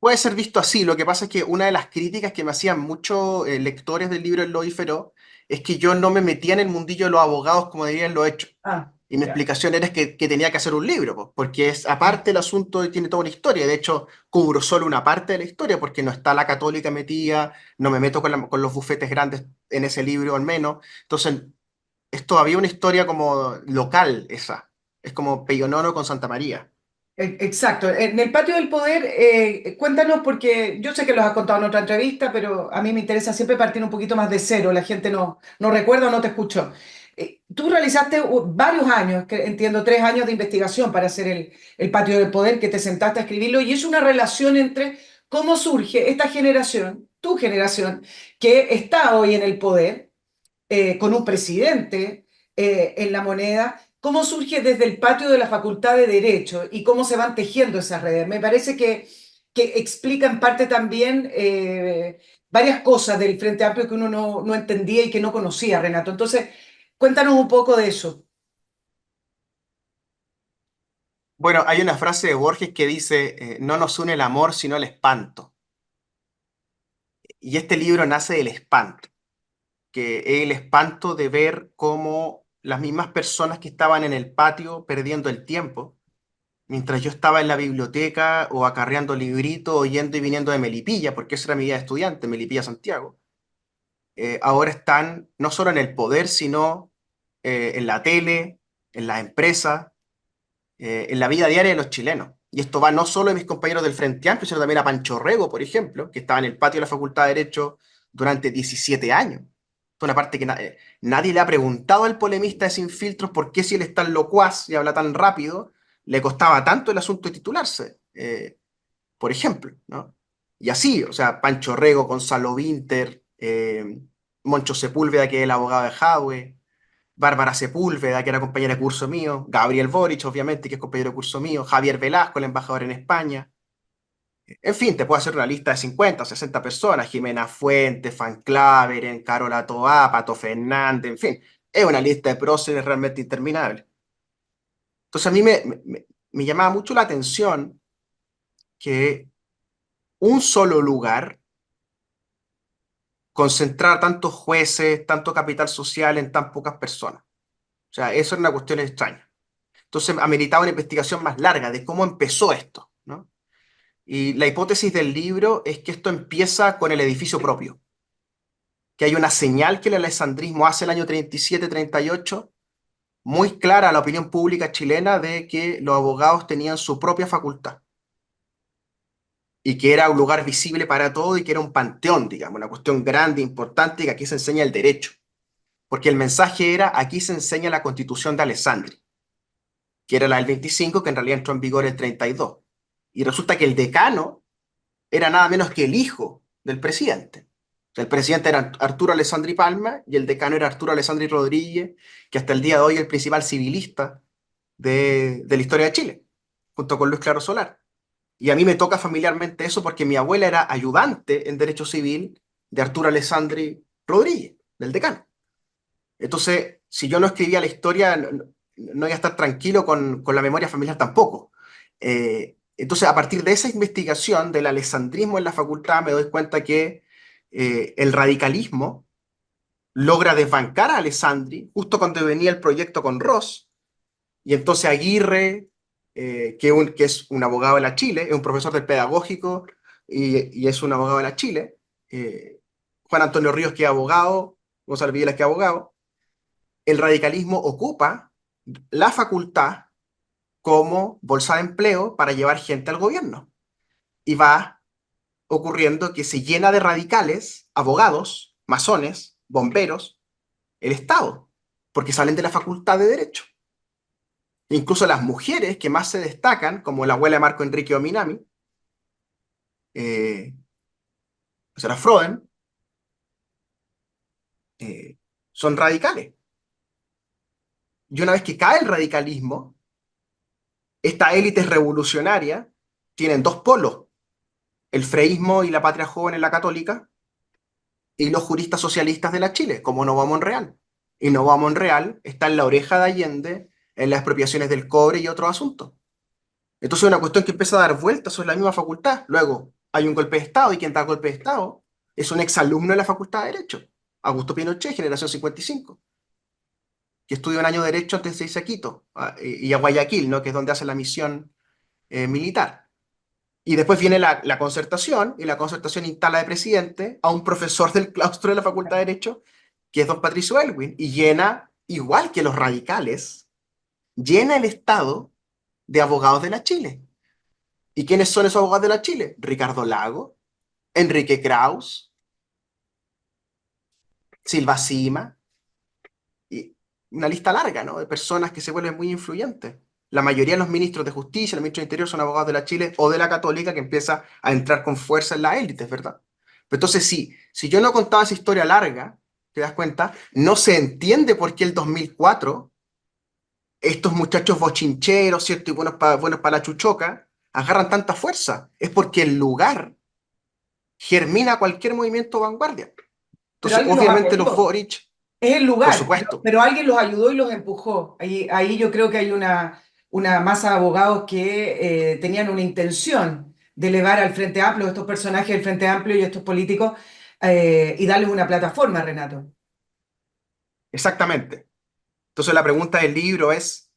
Puede ser visto así. Lo que pasa es que una de las críticas que me hacían muchos lectores del libro El Lobo Feroz es que yo no me metía en el mundillo de los abogados como debían lo hecho. Ah, Y mi ya. explicación era que tenía que hacer un libro, po, porque es aparte el asunto tiene toda una historia. De hecho, cubro solo una parte de la historia porque no está la católica metida, no me meto con los bufetes grandes en ese libro al menos. Entonces, es todavía una historia como local esa. Es como Peyonono con Santa María. Exacto. En el Patio del Poder, cuéntanos, porque yo sé que los has contado en otra entrevista, pero a mí me interesa siempre partir un poquito más de cero. La gente no recuerda o no te escuchó. Tú realizaste varios años, que entiendo 3 años de investigación para hacer el Patio del Poder, que te sentaste a escribirlo, y es una relación entre cómo surge esta generación, tu generación, que está hoy en el poder con un presidente en la moneda, cómo surge desde el patio de la Facultad de Derecho y cómo se van tejiendo esas redes. Me parece que explica en parte también varias cosas del Frente Amplio que uno no entendía y que no conocía, Renato. Entonces, cuéntanos un poco de eso. Bueno, hay una frase de Borges que dice, no nos une el amor, sino el espanto. Y este libro nace del espanto, que es el espanto de ver cómo las mismas personas que estaban en el patio perdiendo el tiempo, mientras yo estaba en la biblioteca o acarreando libritos o yendo y viniendo de Melipilla, porque esa era mi vida de estudiante, Melipilla, Santiago, ahora están no solo en el poder, sino en la tele, en las empresas, en la vida diaria de los chilenos. Y esto va no solo de mis compañeros del Frente Amplio, sino también a Pancho Rego, por ejemplo, que estaba en el patio de la Facultad de Derecho durante 17 años. Esto es una parte que nadie le ha preguntado al polemista de Sin Filtros por qué si él es tan locuaz y habla tan rápido, le costaba tanto el asunto de titularse, por ejemplo, ¿no? Y así, o sea, Pancho Rego, Gonzalo Vinter, Moncho Sepúlveda, que es el abogado de Jadwe, Bárbara Sepúlveda, que era compañera de curso mío, Gabriel Boric, obviamente, que es compañero de curso mío, Javier Velasco, el embajador en España. En fin, te puedo hacer una lista de 50 o 60 personas, Jimena Fuentes, Fan Claveren, Carola Toá, Pato Fernández, en fin, es una lista de próceres realmente interminable. Entonces a mí me llamaba mucho la atención que un solo lugar concentrara tantos jueces, tanto capital social en tan pocas personas. O sea, eso era una cuestión extraña. Entonces ameritaba una investigación más larga de cómo empezó esto, ¿no? Y la hipótesis del libro es que esto empieza con el edificio propio, que hay una señal que el alessandrismo hace el año 37-38, muy clara a la opinión pública chilena de que los abogados tenían su propia facultad y que era un lugar visible para todo y que era un panteón, digamos, una cuestión grande, importante, y que aquí se enseña el derecho. Porque el mensaje era, aquí se enseña la Constitución de Alessandri, que era la del 25, que en realidad entró en vigor el 32. Y resulta que el decano era nada menos que el hijo del presidente. El presidente era Arturo Alessandri Palma y el decano era Arturo Alessandri Rodríguez, que hasta el día de hoy es el principal civilista de la historia de Chile, junto con Luis Claro Solar. Y a mí me toca familiarmente eso porque mi abuela era ayudante en Derecho Civil de Arturo Alessandri Rodríguez, del decano. Entonces, si yo no escribía la historia, no iba a estar tranquilo con la memoria familiar tampoco. Entonces, a partir de esa investigación del alessandrismo en la facultad, me doy cuenta que el radicalismo logra desbancar a Alessandri justo cuando venía el proyecto con Ross, y entonces Aguirre, que es un abogado de la Chile, es un profesor del pedagógico y es un abogado de la Chile, Juan Antonio Ríos, que es abogado, Gonzalo Videla, que es abogado, el radicalismo ocupa la facultad como bolsa de empleo para llevar gente al gobierno. Y va ocurriendo que se llena de radicales, abogados, masones, bomberos, el Estado, porque salen de la facultad de Derecho. Incluso las mujeres que más se destacan, como la abuela de Marco Enrique Ominami, eh, o sea, la Froden, eh, son radicales. Y una vez que cae el radicalismo, esta élite revolucionaria tienen dos polos, el freísmo y la patria joven en la católica, y los juristas socialistas de la Chile, como Novoa Monreal. Y Novoa Monreal está en la oreja de Allende, en las expropiaciones del cobre y otros asuntos. Entonces es una cuestión que empieza a dar vueltas sobre la misma facultad. Luego hay un golpe de Estado y quien da golpe de Estado es un exalumno de la Facultad de Derecho, Augusto Pinochet, generación 55, que estudia un año de Derecho antes de irse a Quito y a Guayaquil, ¿no? Que es donde hace la misión militar. Y después viene la concertación, y la concertación instala de presidente a un profesor del claustro de la Facultad de Derecho, que es don Patricio Elwin, y llena, igual que los radicales, llena el Estado de abogados de la Chile. ¿Y quiénes son esos abogados de la Chile? Ricardo Lago, Enrique Kraus, Silva Sima, y una lista larga, ¿no? De personas que se vuelven muy influyentes. La mayoría de los ministros de Justicia, los ministros de Interior son abogados de la Chile o de la Católica, que empieza a entrar con fuerza en la élite, ¿verdad? Pero entonces, si yo no contaba esa historia larga, te das cuenta, no se entiende por qué el 2004 estos muchachos bochincheros, ¿cierto? Y buenos para la chuchoca, agarran tanta fuerza. Es porque el lugar germina cualquier movimiento vanguardia. Pero Entonces, alguien los obviamente los apoyó. Boric, Es el por lugar, supuesto, pero alguien los ayudó y los empujó. Ahí yo creo que hay una masa de abogados que tenían una intención de elevar al Frente Amplio, estos personajes del Frente Amplio y estos políticos, y darles una plataforma, Renato. exactamente. Entonces la pregunta del libro es,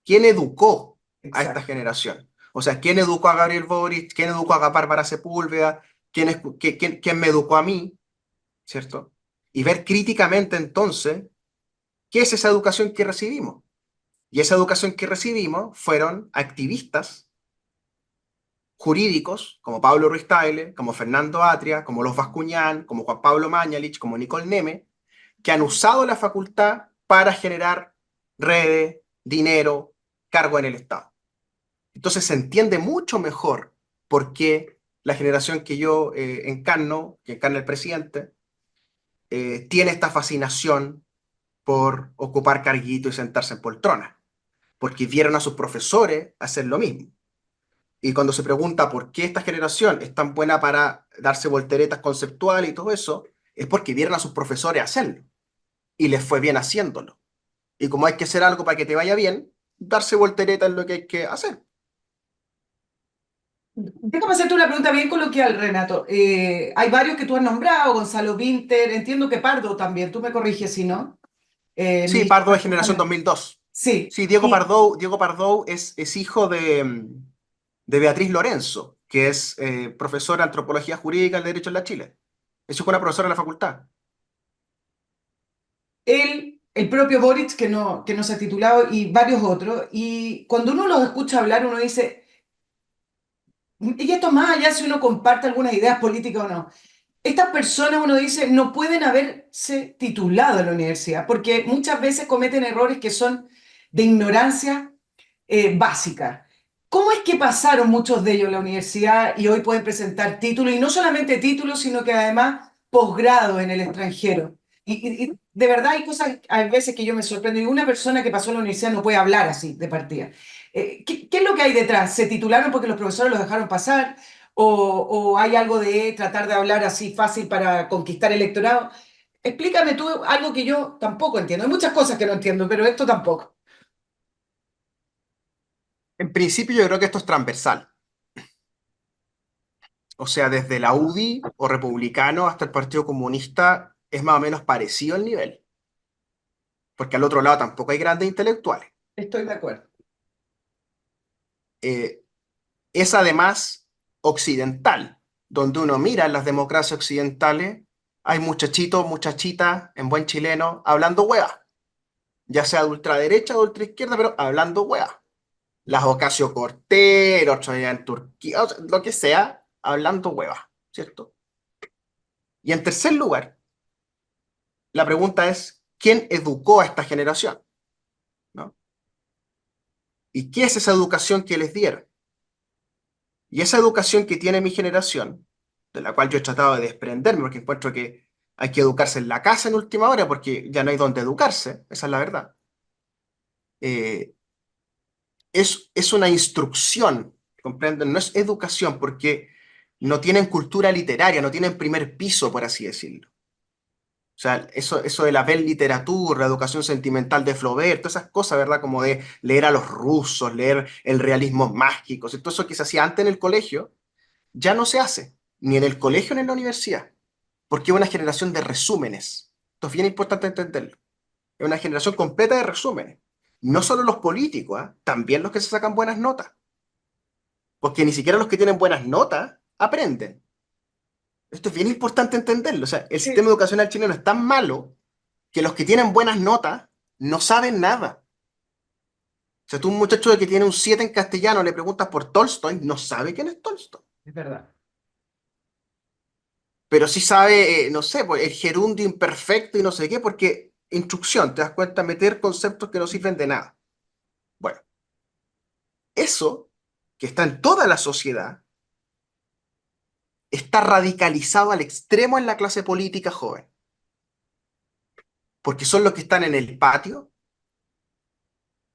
¿quién educó a esta Exacto. generación? O sea, ¿quién educó a Gabriel Boric? ¿Quién educó a Bárbara Sepúlveda? ¿Quién me educó a mí? ¿Cierto? Y ver críticamente entonces, ¿qué es esa educación que recibimos? Y esa educación que recibimos fueron activistas jurídicos como Pablo Ruiz Tagle, como Fernando Atria, como los Bascuñán, como Juan Pablo Mañalich, como Nicole Neme, que han usado la facultad para generar redes, dinero, cargo en el Estado. Entonces se entiende mucho mejor por qué la generación que yo encarno, que encarna el presidente, tiene esta fascinación por ocupar carguito y sentarse en poltrona, porque vieron a sus profesores hacer lo mismo. Y cuando se pregunta por qué esta generación es tan buena para darse volteretas conceptuales y todo eso, es porque vieron a sus profesores hacerlo y les fue bien haciéndolo. Y como hay que hacer algo para que te vaya bien, darse voltereta en lo que hay que hacer. Déjame hacerte una pregunta bien coloquial, Renato. Hay varios que tú has nombrado, Gonzalo Vinter, entiendo que Pardo también, tú me corriges si no, Sí, ministro Pardo de de generación Educación. 2002. Sí, Sí, y Diego Pardo es hijo de Beatriz Lorenzo, que es profesora de antropología jurídica del derecho en la Chile. Es hijo de una profesora de la facultad. él, el propio Boric, que no se ha titulado, y varios otros, y cuando uno los escucha hablar, uno dice, y esto más allá si uno comparte algunas ideas políticas o no, estas personas, uno dice, no pueden haberse titulado en la universidad, porque muchas veces cometen errores que son de ignorancia básica. ¿Cómo es que pasaron muchos de ellos en la universidad y hoy pueden presentar títulos, y no solamente títulos, sino que además posgrado en el extranjero? Y de verdad hay cosas, hay veces que yo me sorprendo, y una persona que pasó en la universidad no puede hablar así de partida. ¿Qué es lo que hay detrás? ¿Se titularon porque los profesores los dejaron pasar? O hay algo de tratar de hablar así fácil para conquistar el electorado? Explícame tú algo que yo tampoco entiendo. Hay muchas cosas que no entiendo, pero esto tampoco. En principio yo creo que esto es transversal. O sea, desde la UDI o republicano hasta el Partido Comunista es más o menos parecido el nivel. Porque al otro lado tampoco hay grandes intelectuales. Estoy de acuerdo. Eh, es además occidental, donde uno mira en las democracias occidentales, hay muchachitos, muchachitas, en buen chileno, hablando huevas, ya sea de ultraderecha o de ultraizquierda, pero hablando huevas. Las Ocasio-Cortez, el otro día en Turquía, o sea, lo que sea, hablando huevas, ¿cierto? Y en tercer lugar, la pregunta es, ¿quién educó a esta generación? ¿No? ¿Y qué es esa educación que les dieron? Y esa educación que tiene mi generación, de la cual yo he tratado de desprenderme, porque encuentro que hay que educarse en la casa en última hora, porque ya no hay donde educarse, esa es la verdad, eh, es una instrucción, ¿comprenden? No es educación, porque no tienen cultura literaria, no tienen primer piso, por así decirlo. O sea, eso de la belle literatura, educación sentimental de Flaubert, todas esas cosas, ¿verdad? Como de leer a los rusos, leer el realismo mágico, todo eso que se hacía antes en el colegio, ya no se hace, ni en el colegio ni en la universidad, porque es una generación de resúmenes. Esto es bien importante entenderlo. Es una generación completa de resúmenes. No solo los políticos, ¿ah? También los que se sacan buenas notas, porque ni siquiera los que tienen buenas notas aprenden. Esto es bien importante entenderlo. O sea, el Sí, sistema educacional chileno es tan malo que los que tienen buenas notas no saben nada. O sea, tú un muchacho de que tiene un 7 en castellano le preguntas por Tolstoy, no sabe quién es Tolstoy. es verdad. Pero sí sabe, no sé, pues, el gerundio imperfecto y no sé qué, porque instrucción, te das cuenta, meter conceptos que no sirven de nada. Bueno, eso, que está en toda la sociedad, está radicalizado al extremo en la clase política joven, porque son los que están en el patio,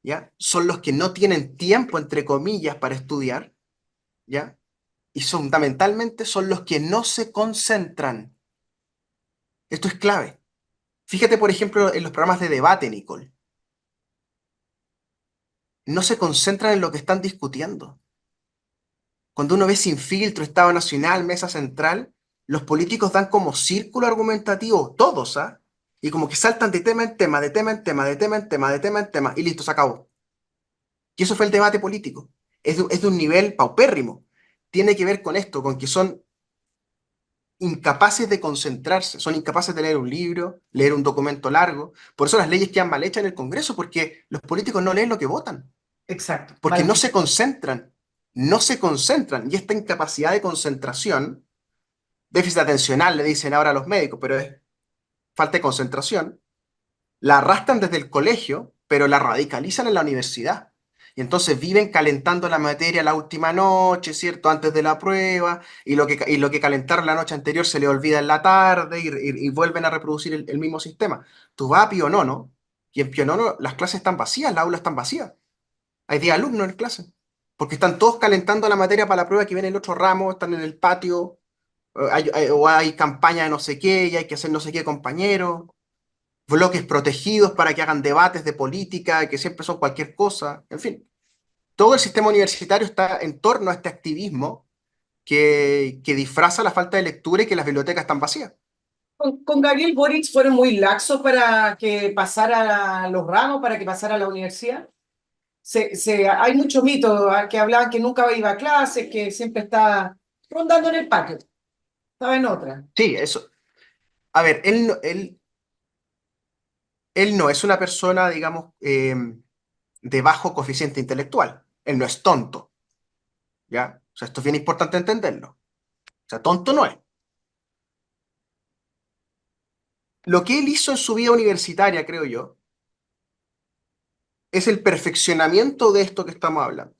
¿ya? Son los que no tienen tiempo, entre comillas, para estudiar, ¿ya? Y fundamentalmente son los que no se concentran. Esto es clave. Fíjate, por ejemplo, en los programas de debate, Nicole. No se concentran en lo que están discutiendo. Cuando uno ve Sin Filtro, Estado Nacional, Mesa Central, los políticos dan como círculo argumentativo, todos, ¿ah? Y como que saltan de tema en tema, de tema en tema, de tema en tema, de tema en tema, y listo, se acabó. Y eso fue el debate político. Es de un nivel paupérrimo. Tiene que ver con esto, con que son incapaces de concentrarse, son incapaces de leer un libro, leer un documento largo. Por eso las leyes quedan mal hechas en el Congreso, porque los políticos no leen lo que votan, Exacto. porque Mal no se aplicación. concentran, no se concentran. Y esta incapacidad de concentración, déficit atencional le dicen ahora a los médicos, pero es falta de concentración, la arrastran desde el colegio, pero la radicalizan en la universidad. Y entonces viven calentando la materia la última noche, ¿cierto? Antes de la prueba, y lo que calentaron la noche anterior se le olvida en la tarde y vuelven a reproducir el mismo sistema. Tú vas a Pionono, y en Pionono las clases están vacías, las aulas están vacías. Hay 10 alumnos en clase, porque están todos calentando la materia para la prueba que viene el otro ramo, están en el patio, o hay campaña de no sé qué, y hay que hacer no sé qué compañero. bloques protegidos para que hagan debates de política, que siempre son cualquier cosa, en fin. Todo el sistema universitario está en torno a este activismo que disfraza la falta de lectura y que las bibliotecas están vacías. Con Gabriel Boric fueron muy laxos para que pasara los ramos, para que pasara a la universidad. Hay muchos mitos que hablaban que nunca iba a clases, que siempre estaba rondando en el patio, estaba en otra. Sí, eso. A ver, él no es una persona, digamos, de bajo coeficiente intelectual. Él no es tonto, ¿ya? O sea, esto es bien importante entenderlo. O sea, tonto no es. Lo que él hizo en su vida universitaria, creo yo, es el perfeccionamiento de esto que estamos hablando,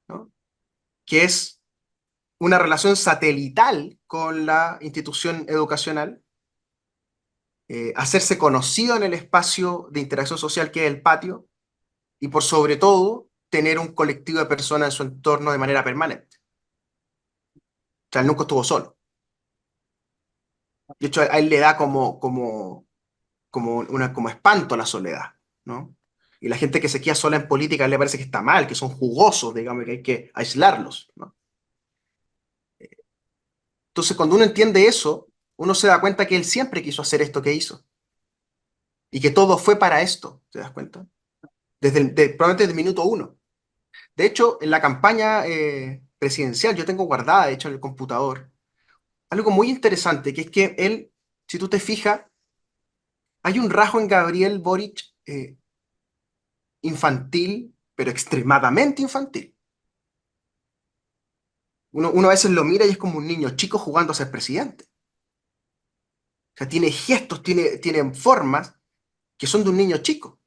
¿no? Que es una relación satelital con la institución educacional, hacerse conocido en el espacio de interacción social que es el patio y por sobre todo tener un colectivo de personas en su entorno de manera permanente. O sea, él nunca estuvo solo. De hecho, a él le da como espanto la soledad, ¿no? Y la gente que se queda sola en política le parece que está mal, que son jugosos, digamos, que hay que aislarlos, ¿no? Entonces, cuando uno entiende eso, uno se da cuenta que él siempre quiso hacer esto que hizo y que todo fue para esto, ¿te das cuenta? Probablemente desde el minuto uno. De hecho, en la campaña presidencial, yo tengo guardada, de hecho, en el computador, algo muy interesante, que es que él, si tú te fijas, hay un rasgo en Gabriel Boric infantil, pero extremadamente infantil. Uno a veces lo mira y es como un niño chico jugando a ser presidente. O sea, tiene gestos, tiene formas que son de un niño chico.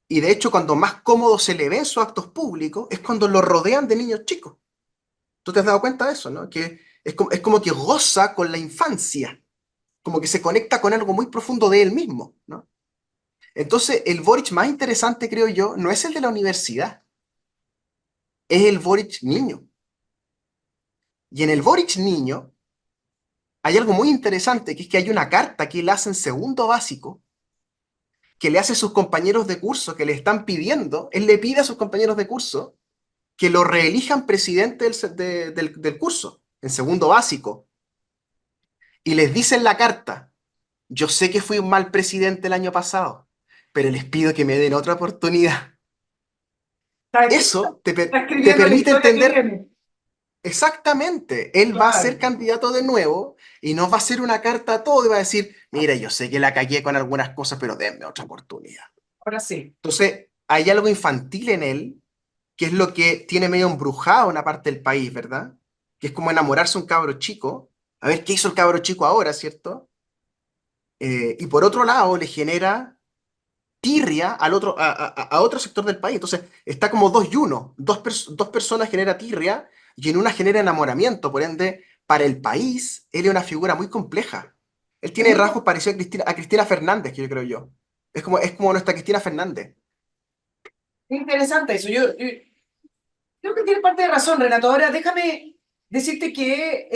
Y de hecho, cuando más cómodo se le ve en sus actos públicos, es cuando lo rodean de niños chicos. ¿Tú te has dado cuenta de eso, no? Que es como que goza con la infancia, como que se conecta con algo muy profundo de él mismo, ¿no? Entonces, el Boric más interesante, creo yo, no es el de la universidad, es el Boric niño. Y en el Boric niño hay algo muy interesante, que es que hay una carta que él hace en segundo básico, que le hace a sus compañeros de curso, que le están pidiendo, él le pide a sus compañeros de curso que lo reelijan presidente del curso, en segundo básico. Y les dice en la carta, yo sé que fui un mal presidente el año pasado, pero les pido que me den otra oportunidad. Eso Está te escribiendo la permite historia que entender viene. exactamente. Él va a ser Claro, candidato de nuevo y no va a hacer una carta a todo y va a decir, mira, yo sé que la cagué con algunas cosas, pero denme otra oportunidad. ahora sí. Entonces, hay algo infantil en él, que es lo que tiene medio embrujado una parte del país, ¿verdad? Que es como enamorarse de un cabro chico, a ver qué hizo el cabro chico ahora, ¿cierto? Y por otro lado, le genera tirria a otro sector del país. Entonces, está como dos y uno. Dos personas genera tirria y en una genera enamoramiento. Por ende, para el país, él es una figura muy compleja. Él Es tiene muy rasgos parecidos a Cristina Fernández, que yo creo yo. Es como nuestra Cristina Fernández. interesante eso. Yo creo que tiene parte de razón, Renato. Ahora déjame decirte que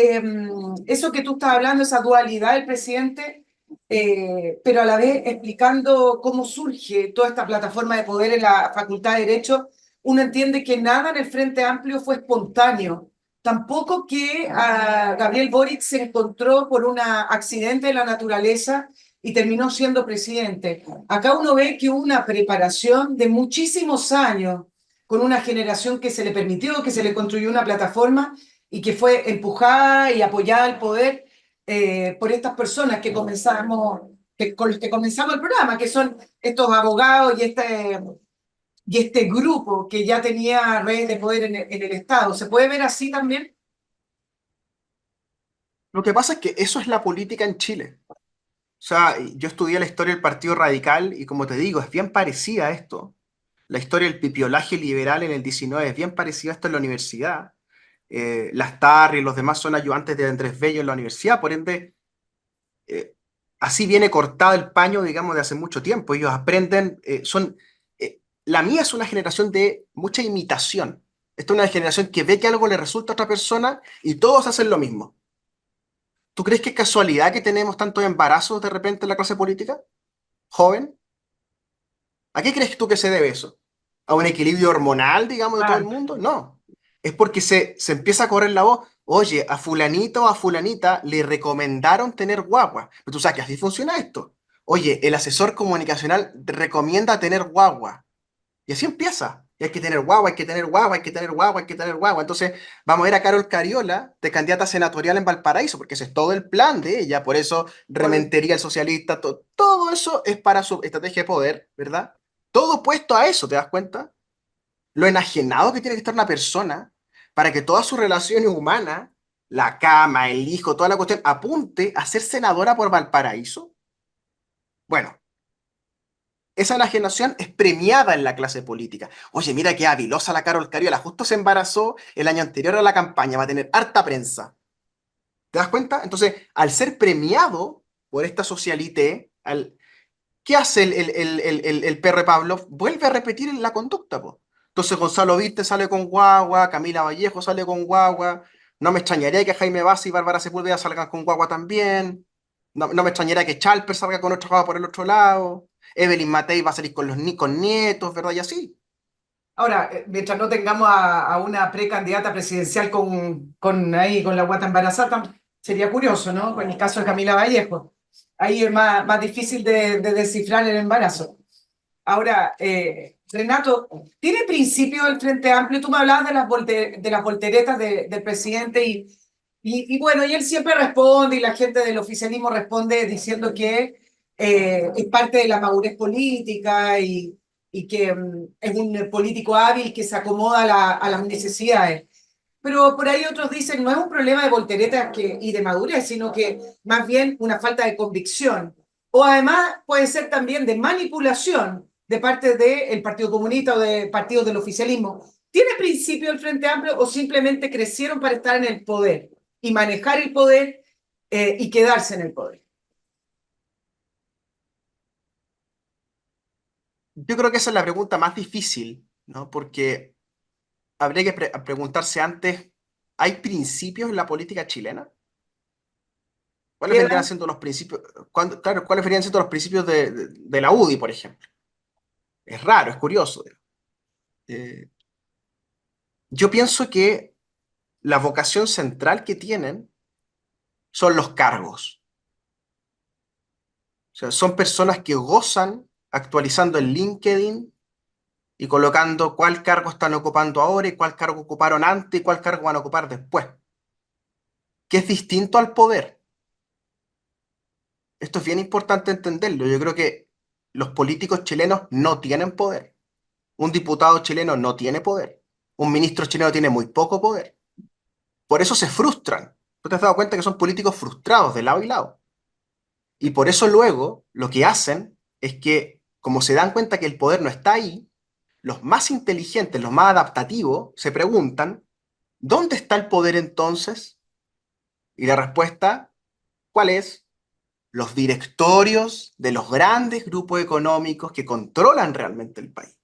eso que tú estás hablando, esa dualidad del presidente, pero a la vez explicando cómo surge toda esta plataforma de poder en la Facultad de Derecho, uno entiende que nada en el Frente Amplio fue espontáneo. Tampoco que Gabriel Boric se encontró por un accidente de la naturaleza y terminó siendo presidente. Acá uno ve que hubo una preparación de muchísimos años con una generación que se le permitió, que se le construyó una plataforma y que fue empujada y apoyada al poder por estas personas con los que comenzamos el programa, que son estos abogados y este grupo que ya tenía redes de poder en el Estado. ¿Se puede ver así también? Lo que pasa es que eso es la política en Chile. O sea, yo estudié la historia del Partido Radical y como te digo, es bien parecida a esto. La historia del pipiolaje liberal en el 19 es bien parecida a esto en la universidad. Las TAR y los demás son ayudantes de Andrés Bello en la universidad, por ende, eh, así viene cortado el paño, digamos, de hace mucho tiempo. Ellos aprenden, la mía es una generación de mucha imitación. Esta es una generación que ve que algo le resulta a otra persona y todos hacen lo mismo. ¿Tú crees que es casualidad que tenemos tantos embarazos de repente en la clase política? ¿Joven? ¿A qué crees tú que se debe eso? ¿A un equilibrio hormonal, digamos, de todo el Claro. mundo? No. Es porque se empieza a correr la voz. Oye, a fulanito o a fulanita le recomendaron tener guagua. Pero tú sabes que así funciona esto. Oye, el asesor comunicacional recomienda tener guagua. Y así empieza. Y hay que tener guagua, hay que tener guagua, hay que tener guagua, hay que tener guagua. Entonces, vamos a ver a Carol Cariola de candidata senatorial en Valparaíso, porque ese es todo el plan de ella. Por eso Por- Rementería el socialista, todo eso es para su estrategia de poder, ¿verdad? Todo puesto a eso, ¿te das cuenta? Lo enajenado que tiene que estar una persona para que todas sus relaciones humanas, la cama, el hijo, toda la cuestión, apunte a ser senadora por Valparaíso. Bueno, esa enajenación es premiada en la clase política. Oye, mira qué habilosa la Carol Cariola, justo se embarazó el año anterior a la campaña, va a tener harta prensa. ¿Te das cuenta? Entonces, al ser premiado por esta socialité, ¿qué hace el perro Pavlov? Vuelve a repetir la conducta, po. Entonces Gonzalo Viste sale con guagua, Camila Vallejo sale con guagua, no me extrañaría que Jaime Bassi y Bárbara Sepúlveda salgan con guagua también, no me extrañaría que Chalper salga con otra guagua por el otro lado, Evelyn Matei va a salir con con nietos, ¿verdad? Y así. Ahora, mientras no tengamos a una precandidata presidencial ahí, con la guata embarazada, sería curioso, ¿no? Con el caso de Camila Vallejo. Ahí es más difícil de descifrar el embarazo. Ahora, Renato, ¿tiene principio el Frente Amplio? Tú me hablabas de las volteretas del presidente y bueno, y él siempre responde y la gente del oficialismo responde diciendo que es parte de la madurez política y que es un político hábil que se acomoda a las necesidades. Pero por ahí otros dicen, no es un problema de volteretas y de madurez, sino que más bien una falta de convicción. O además puede ser también de manipulación de parte del Partido Comunista o de partidos del oficialismo. ¿Tiene principio el Frente Amplio o simplemente crecieron para estar en el poder y manejar el poder y quedarse en el poder? Yo creo que esa es la pregunta más difícil, ¿no? Porque habría que preguntarse antes, ¿hay principios en la política chilena? ¿Cuáles vendrían ¿Quedan? siendo los principios? Claro, ¿cuáles vendrían siendo los principios de la UDI, por ejemplo? Es raro, es curioso. Eh, yo pienso que la vocación central que tienen son los cargos. O sea, son personas que gozan actualizando el LinkedIn y colocando cuál cargo están ocupando ahora y cuál cargo ocuparon antes y cuál cargo van a ocupar después, que es distinto al poder. Esto es bien importante entenderlo. Yo creo que los políticos chilenos no tienen poder. Un diputado chileno no tiene poder. Un ministro chileno tiene muy poco poder. Por eso se frustran. ¿Tú te has dado cuenta que son políticos frustrados de lado y lado? Y por eso luego lo que hacen es que, como se dan cuenta que el poder no está ahí, los más inteligentes, los más adaptativos, se preguntan, ¿dónde está el poder entonces? Y la respuesta, ¿cuál es? Los directorios de los grandes grupos económicos que controlan realmente el país.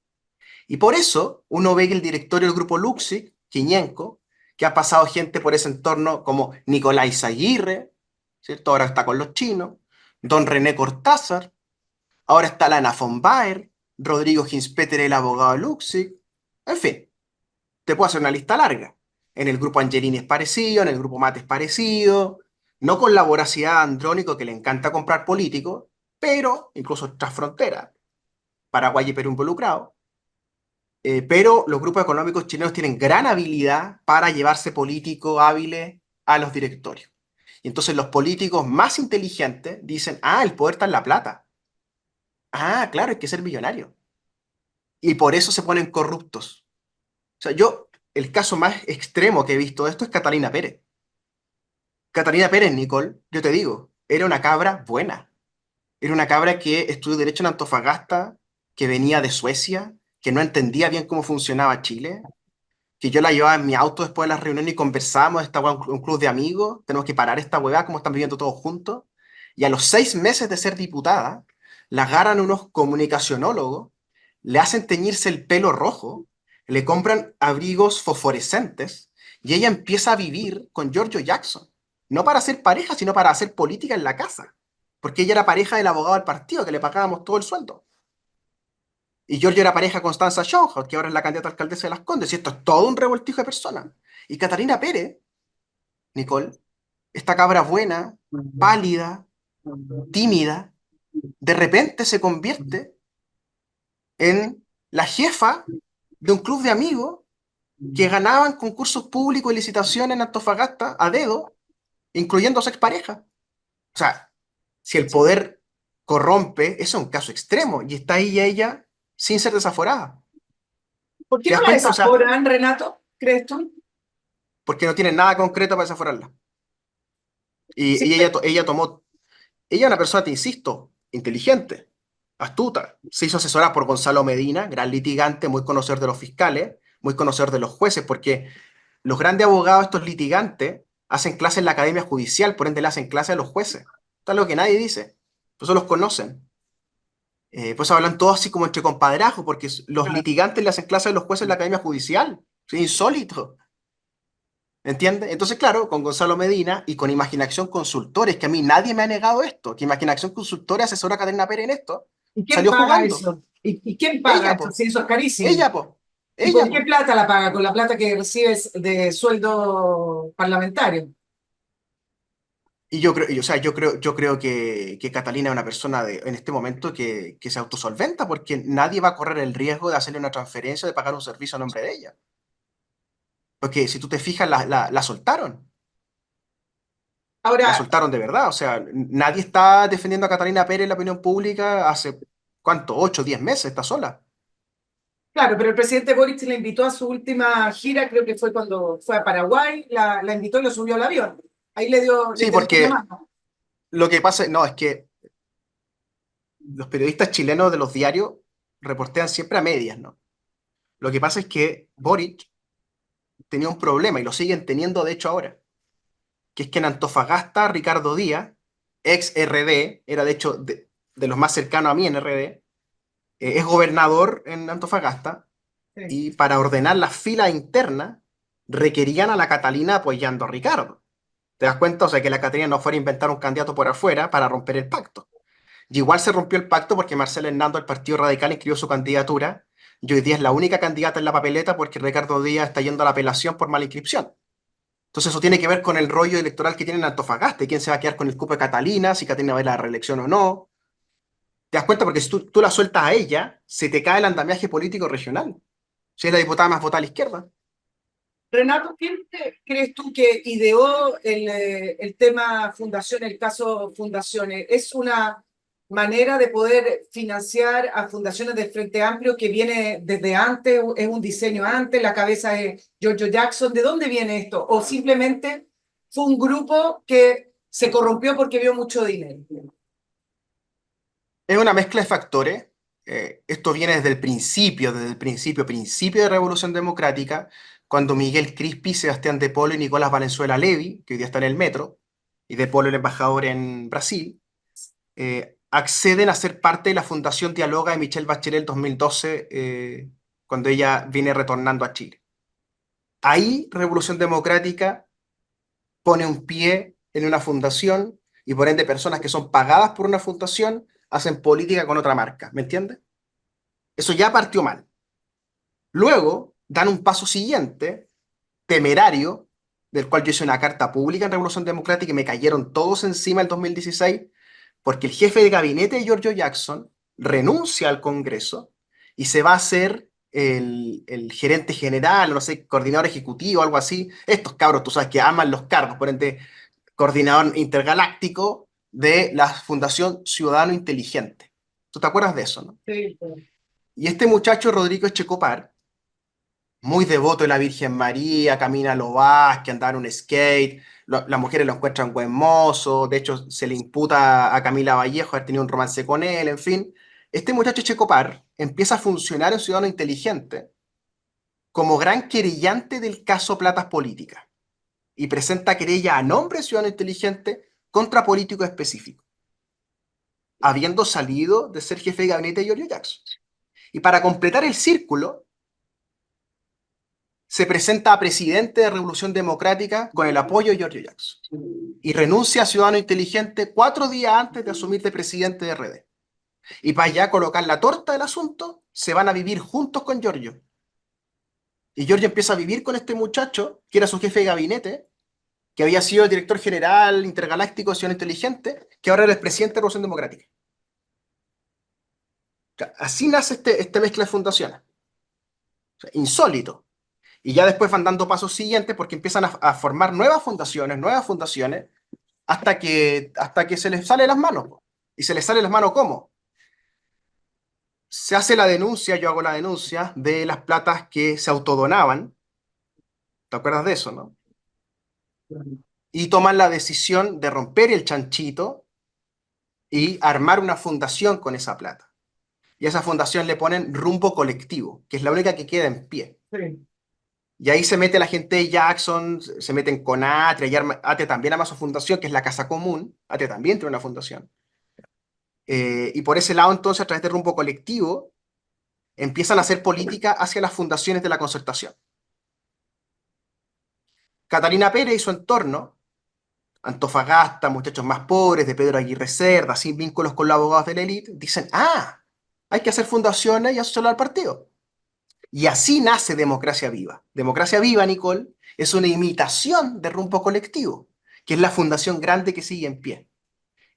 Y por eso uno ve que el directorio del grupo Luxic, Quiñenco, que ha pasado gente por ese entorno como Nicolás Aguirre, ¿cierto? Ahora está con los chinos, don René Cortázar, ahora está Lana von Baer, Rodrigo Ginspeter, el abogado de Luxic, en fin, te puedo hacer una lista larga. En el grupo Angelini es parecido, en el grupo Mate es parecido, no con la voracidad de Andrónico que le encanta comprar políticos, pero incluso tras frontera, Paraguay y Perú involucrados. Pero los grupos económicos chilenos tienen gran habilidad para llevarse políticos hábiles a los directorios. Y entonces los políticos más inteligentes dicen, ah, el poder está en la plata. Ah, claro, hay que ser millonario. Y por eso se ponen corruptos. O sea, el caso más extremo que he visto de esto es Catalina Pérez. Catalina Pérez, Nicole, yo te digo, era una cabra buena. Era una cabra que estudió Derecho en Antofagasta, que venía de Suecia, que no entendía bien cómo funcionaba Chile, que yo la llevaba en mi auto después de la reunión y conversábamos, esta weá, un club de amigos, tenemos que parar esta weá, como están viviendo todos juntos. Y a los 6 meses de ser diputada, la agarran unos comunicacionólogos, le hacen teñirse el pelo rojo, le compran abrigos fosforescentes y ella empieza a vivir con Giorgio Jackson. no para hacer pareja, sino para hacer política en la casa, porque ella era pareja del abogado del partido, que le pagábamos todo el sueldo. Y Giorgio era pareja de Constanza Schoenhoff, que ahora es la candidata a alcaldesa de Las Condes, y esto es todo un revoltijo de personas. Y Catalina Pérez, Nicole, esta cabra buena, pálida, tímida, de repente se convierte en la jefa de un club de amigos que ganaban concursos públicos y licitaciones en Antofagasta a dedo, incluyendo a su expareja. O sea, si el poder corrompe, eso es un caso extremo, y está ahí ella sin ser desaforada. ¿Por qué ¿Te no das la cuenta? O sea, desaforan, Renato? ¿Crees tú? porque no tienen nada concreto para desaforarla. Sí, Y ella tomó, ella es una persona, te insisto, inteligente, astuta. Se hizo asesorar por Gonzalo Medina, gran litigante, muy conocedor de los fiscales, muy conocedor de los jueces, porque los grandes abogados, estos litigantes, hacen clases en la academia judicial, por ende le hacen clases a los jueces. Esto es lo que nadie dice. Por eso los conocen. Pues hablan todos así como entre compadrazos, porque los claro. litigantes le hacen clases a los jueces en la academia judicial. Es insólito. ¿Entiendes? Entonces, claro, con Gonzalo Medina y con Imaginación Consultores, que a mí nadie me ha negado esto, que Imaginación Consultores asesora a Caterina Pérez en esto, ¿Y quién salió paga jugando. eso? ¿Y quién paga Ella, esto? po. Si eso es carísimo. Ella, po. ¿Y Ella, con qué po. plata la paga? ¿Con la plata que recibes de sueldo parlamentario? Y yo creo, o sea, yo creo que Catalina es una persona en este momento que se autosolventa porque nadie va a correr el riesgo de hacerle una transferencia, de pagar un servicio a nombre de ella. Porque si tú te fijas, la soltaron. La Ahora, soltaron de verdad. O sea, nadie está defendiendo a Catalina Pérez en la opinión pública hace, ¿cuánto? 8 o 10 meses, está sola. claro, pero el presidente Boric la invitó a su última gira, creo que fue cuando fue a Paraguay, la invitó y lo subió al avión. Ahí le Sí, tendió la porque mano. lo que pasa, no, es que los periodistas chilenos de los diarios reportean siempre a medias, ¿no? Lo que pasa es que Boric tenía un problema y lo siguen teniendo de hecho ahora, que es que en Antofagasta Ricardo Díaz, ex RD, era de hecho de los más cercanos a mí en RD, es gobernador en Antofagasta Sí. y para ordenar las filas internas requerían a la Catalina apoyando a Ricardo. ¿Te das cuenta? O sea, que la Catalina no fuera a inventar un candidato por afuera para romper el pacto. Y igual se rompió el pacto porque Marcelo Hernando, el Partido Radical, inscribió su candidatura y hoy día es la única candidata en la papeleta porque Ricardo Díaz está yendo a la apelación por mala inscripción. Entonces eso tiene que ver con el rollo electoral que tienen en Antofagasta y quién se va a quedar con el cupo de Catalina, si Catalina va a ir a la reelección o no. ¿Te das cuenta? Porque si tú la sueltas a ella, se te cae el andamiaje político regional. Si es la diputada más votada a la izquierda. Renato, ¿quién crees tú que ideó el tema fundación, el caso fundaciones? ¿Es una manera de poder financiar a fundaciones del Frente Amplio que viene desde antes, es un diseño antes, la cabeza es Giorgio Jackson? ¿De dónde viene esto? ¿O simplemente fue un grupo que se corrompió porque vio mucho dinero? Es una mezcla de factores. Esto viene desde el principio de Revolución Democrática, cuando Miguel Crispi, Sebastián de Polo y Nicolás Valenzuela Levi, que hoy día está en el metro, y de Polo el embajador en Brasil, acceden a ser parte de la Fundación Dialoga de Michelle Bachelet 2012, cuando ella viene retornando a Chile. Ahí Revolución Democrática pone un pie en una fundación y por ende personas que son pagadas por una fundación hacen política con otra marca, ¿me entiendes? Eso ya partió mal. Luego dan un paso siguiente, temerario, del cual yo hice una carta pública en Revolución Democrática y me cayeron todos encima el 2016, porque el jefe de gabinete de Giorgio Jackson renuncia al Congreso y se va a hacer el gerente general, no sé, coordinador ejecutivo, algo así. Estos cabros, tú sabes que aman los cargos, por ende, coordinador intergaláctico de la Fundación Ciudadano Inteligente. ¿Tú te acuerdas de eso, no? Sí, Y este muchacho, Rodrigo Echecopar, muy devoto de la Virgen María, camina a lo que andaba en un skate, las mujeres lo encuentran buen mozo, de hecho se le imputa a Camila Vallejo haber tenido un romance con él, en fin. Este muchacho Checopar empieza a funcionar en Ciudadano Inteligente como gran querellante del caso Platas Políticas y presenta querella a nombre de Ciudadano Inteligente contra políticos específicos, habiendo salido de ser jefe de gabinete de Giorgio Jackson. Y para completar el círculo, se presenta a presidente de Revolución Democrática con el apoyo de Giorgio Jackson y renuncia a Ciudadano Inteligente 4 días antes de asumir de presidente de RD. Y para ya colocar la torta del asunto, se van a vivir juntos con Giorgio. Y Giorgio empieza a vivir con este muchacho, que era su jefe de gabinete, que había sido el director general intergaláctico de Ciudadano Inteligente, que ahora era el presidente de Revolución Democrática. O sea, así nace este mezcla de fundaciones. O sea, insólito. Y ya después van dando pasos siguientes porque empiezan a formar nuevas fundaciones, hasta que se les sale de las manos. Po. ¿Y se les sale de las manos cómo? Se hace la denuncia, yo hago la denuncia, de las platas que se autodonaban. ¿Te acuerdas de eso, no? Y toman la decisión de romper el chanchito y armar una fundación con esa plata. Y a esa fundación le ponen Rumbo Colectivo, que es la única que queda en pie. Sí. Y ahí se mete la gente de Jackson, se meten con Atre, y Ate también ama su fundación, que es la Casa Común. Ate también tiene una fundación. Y por ese lado, entonces, a través de Rumbo Colectivo, empiezan a hacer política hacia las fundaciones de la concertación. Catalina Pérez y su entorno, Antofagasta, muchachos más pobres, de Pedro Aguirre Cerda, sin vínculos con los abogados de la élite, dicen, hay que hacer fundaciones y asociarlo al partido. Y así nace Democracia Viva. Democracia Viva, Nicole, es una imitación de Rumbo Colectivo, que es la fundación grande que sigue en pie.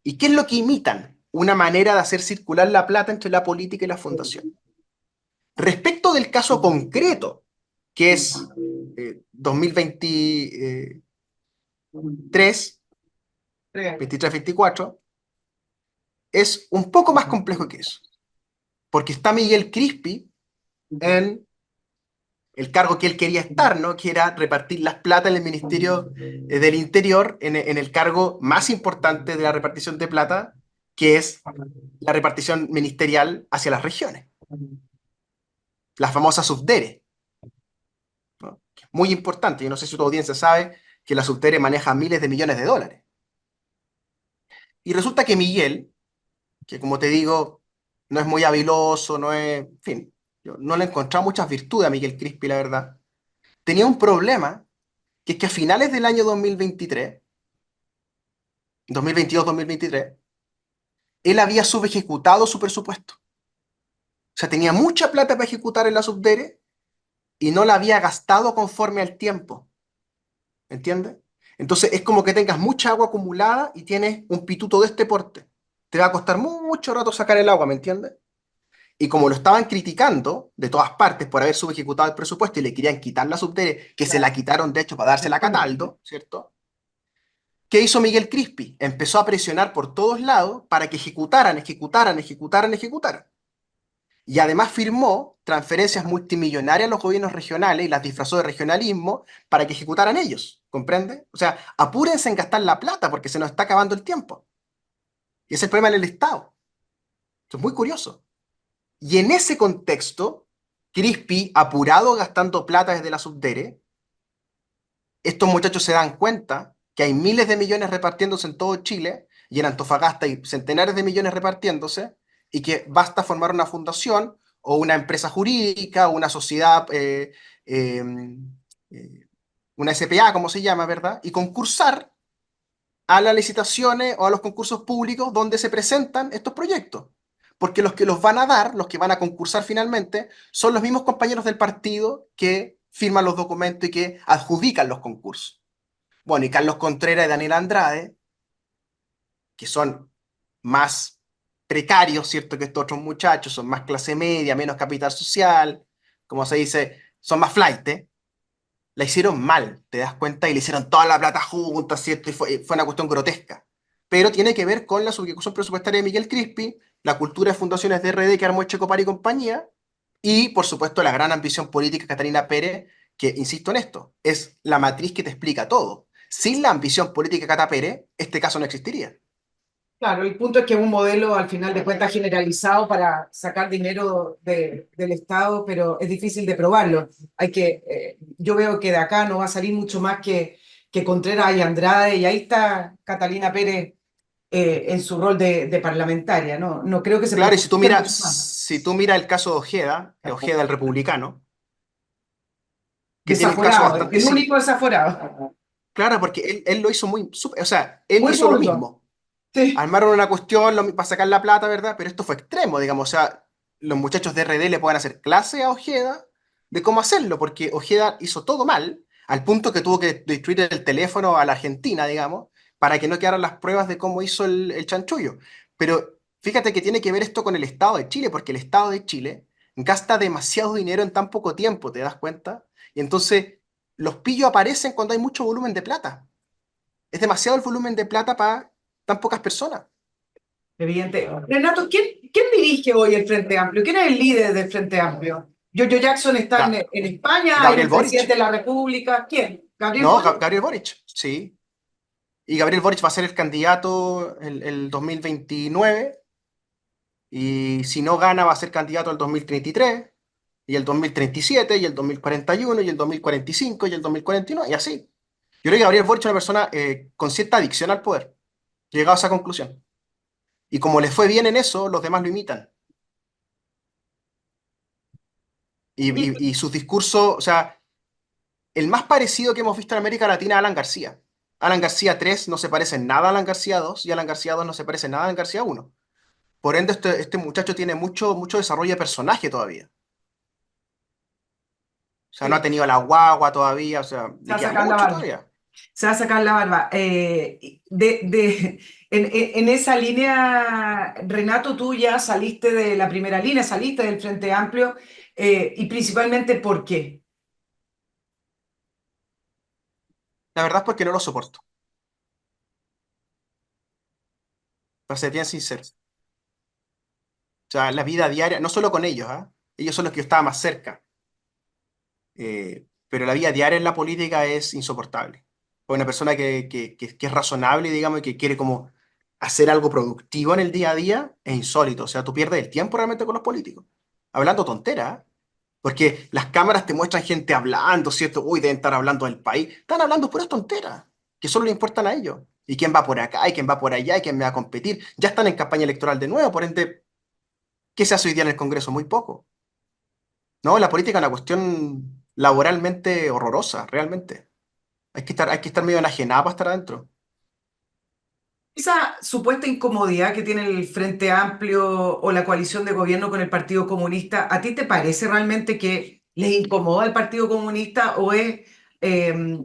¿Y qué es lo que imitan? Una manera de hacer circular la plata entre la política y la fundación. Respecto del caso concreto, que es 2023, Sí. 23-24, es un poco más complejo que eso, porque está Miguel Crispi en el cargo que él quería estar, ¿no? Que era repartir las plata en el Ministerio del Interior, en el cargo más importante de la repartición de plata, que es la repartición ministerial hacia las regiones, la famosa subdere, ¿no? Que es muy importante. Yo no sé si tu audiencia sabe que la subdere maneja miles de millones de dólares. Y resulta que Miguel, que como te digo, no es muy habiloso, no es, en fin, yo no le he encontrado muchas virtudes a Miguel Crispi, la verdad, tenía un problema, que es que a finales del año 2023, 2022-2023, él había subejecutado su presupuesto. O sea, tenía mucha plata para ejecutar en la subdere y no la había gastado conforme al tiempo. ¿Entiendes? Entonces es como que tengas mucha agua acumulada y tienes un pituto de este porte. Te va a costar mucho rato sacar el agua, ¿me entiendes? Y como lo estaban criticando de todas partes por haber subejecutado el presupuesto y le querían quitar la subdere, que se la Claro. quitaron de hecho para dársela a Cataldo, ¿cierto? ¿Qué hizo Miguel Crispi? Empezó a presionar por todos lados para que ejecutaran. Y además firmó transferencias multimillonarias a los gobiernos regionales y las disfrazó de regionalismo para que ejecutaran ellos. ¿Comprende? O sea, apúrense en gastar la plata porque se nos está acabando el tiempo. Y ese es el problema del Estado. Esto es muy curioso. Y en ese contexto, Crispi, apurado gastando plata desde la subdere, estos muchachos se dan cuenta que hay miles de millones repartiéndose en todo Chile y en Antofagasta hay centenares de millones repartiéndose y que basta formar una fundación o una empresa jurídica o una sociedad, eh, eh, una SPA, como se llama, ¿verdad? Y concursar a las licitaciones o a los concursos públicos donde se presentan estos proyectos. Porque los que los van a dar, los que van a concursar finalmente, son los mismos compañeros del partido que firman los documentos y que adjudican los concursos. Bueno, y Carlos Contreras y Daniel Andrade, que son más precarios, ¿cierto? Que estos otros muchachos, son más clase media, menos capital social, como se dice, son más flight, la hicieron mal, ¿te das cuenta? Y le hicieron toda la plata junta, ¿cierto? Y fue una cuestión grotesca. Pero tiene que ver con la subejecución presupuestaria de Miguel Crispi, la cultura de fundaciones de RD que armó Checopar y compañía, y por supuesto la gran ambición política de Catalina Pérez, que, insisto en esto, es la matriz que te explica todo. Sin la ambición política de Cata Pérez, este caso no existiría. Claro, el punto es que es un modelo al final de cuentas generalizado para sacar dinero del Estado, pero es difícil de probarlo. Yo veo que de acá no va a salir mucho más que Contreras y Andrade, y ahí está Catalina Pérez en su rol de parlamentaria, ¿no? No creo que se Claro, y profundice mucho más. si tú miras el caso de Ojeda, Ojeda el republicano, que tiene el caso Desaforado, bastante el similar. único desaforado. Claro, porque él lo hizo o sea, él Muy hizo lo burdo. mismo. Sí. Armaron una cuestión para sacar la plata, ¿verdad? Pero esto fue extremo, digamos. O sea, los muchachos de RD le pueden hacer clase a Ojeda de cómo hacerlo, porque Ojeda hizo todo mal, al punto que tuvo que destruir el teléfono a la Argentina, digamos, para que no quedaran las pruebas de cómo hizo el chanchullo. Pero fíjate que tiene que ver esto con el Estado de Chile, porque el Estado de Chile gasta demasiado dinero en tan poco tiempo, ¿te das cuenta? Y entonces los pillos aparecen cuando hay mucho volumen de plata. Es demasiado el volumen de plata para tan pocas personas. Evidente. Renato, ¿quién dirige hoy el Frente Amplio? ¿Quién es el líder del Frente Amplio? Giorgio Jackson está Ga- en España, hay Gabriel un presidente Boric. de la República. ¿Quién? ¿Gabriel No, Boric? Gabriel Boric, sí. Y Gabriel Boric va a ser el candidato el 2029. Y si no gana, va a ser candidato el 2033, y el 2037, y el 2041, y el 2045, y el 2049, y así. Yo creo que Gabriel Boric es una persona con cierta adicción al poder. Llegado a esa conclusión. Y como le fue bien en eso, los demás lo imitan. Y sus discursos, o sea, el más parecido que hemos visto en América Latina es Alan García. Alan García 3 no se parece en nada a Alan García 2 y Alan García 2 no se parece en nada a Alan García 1. Por ende, este muchacho tiene mucho desarrollo de personaje todavía. O sea, no ha Sí, tenido la guagua todavía, o sea, se le va a queda sacar la mucho barba. todavía. Se va a sacar la barba. En esa línea, Renato, tú ya saliste de la primera línea, saliste del Frente Amplio, y principalmente ¿por qué? La verdad es porque no lo soporto, para ser bien sincero. O sea, la vida diaria, no solo con ellos, ¿ah? Ellos son los que yo estaba más cerca. Pero la vida diaria en la política es insoportable. Para una persona que es razonable, digamos, y que quiere como hacer algo productivo en el día a día, es insólito. O sea, tú pierdes el tiempo realmente con los políticos. Hablando tonteras, ¿eh? Porque las cámaras te muestran gente hablando, ¿cierto? Uy, deben estar hablando del país. Están hablando puras tonteras, que solo le importan a ellos. Y quién va por acá, y quién va por allá, y quién me va a competir. Ya están en campaña electoral de nuevo, por ende, ¿qué se hace hoy día en el Congreso? Muy poco. No, la política es una cuestión laboralmente horrorosa, realmente. Hay que estar medio enajenado para estar adentro. Esa supuesta incomodidad que tiene el Frente Amplio o la coalición de gobierno con el Partido Comunista, ¿a ti te parece realmente que les incomoda el Partido Comunista o es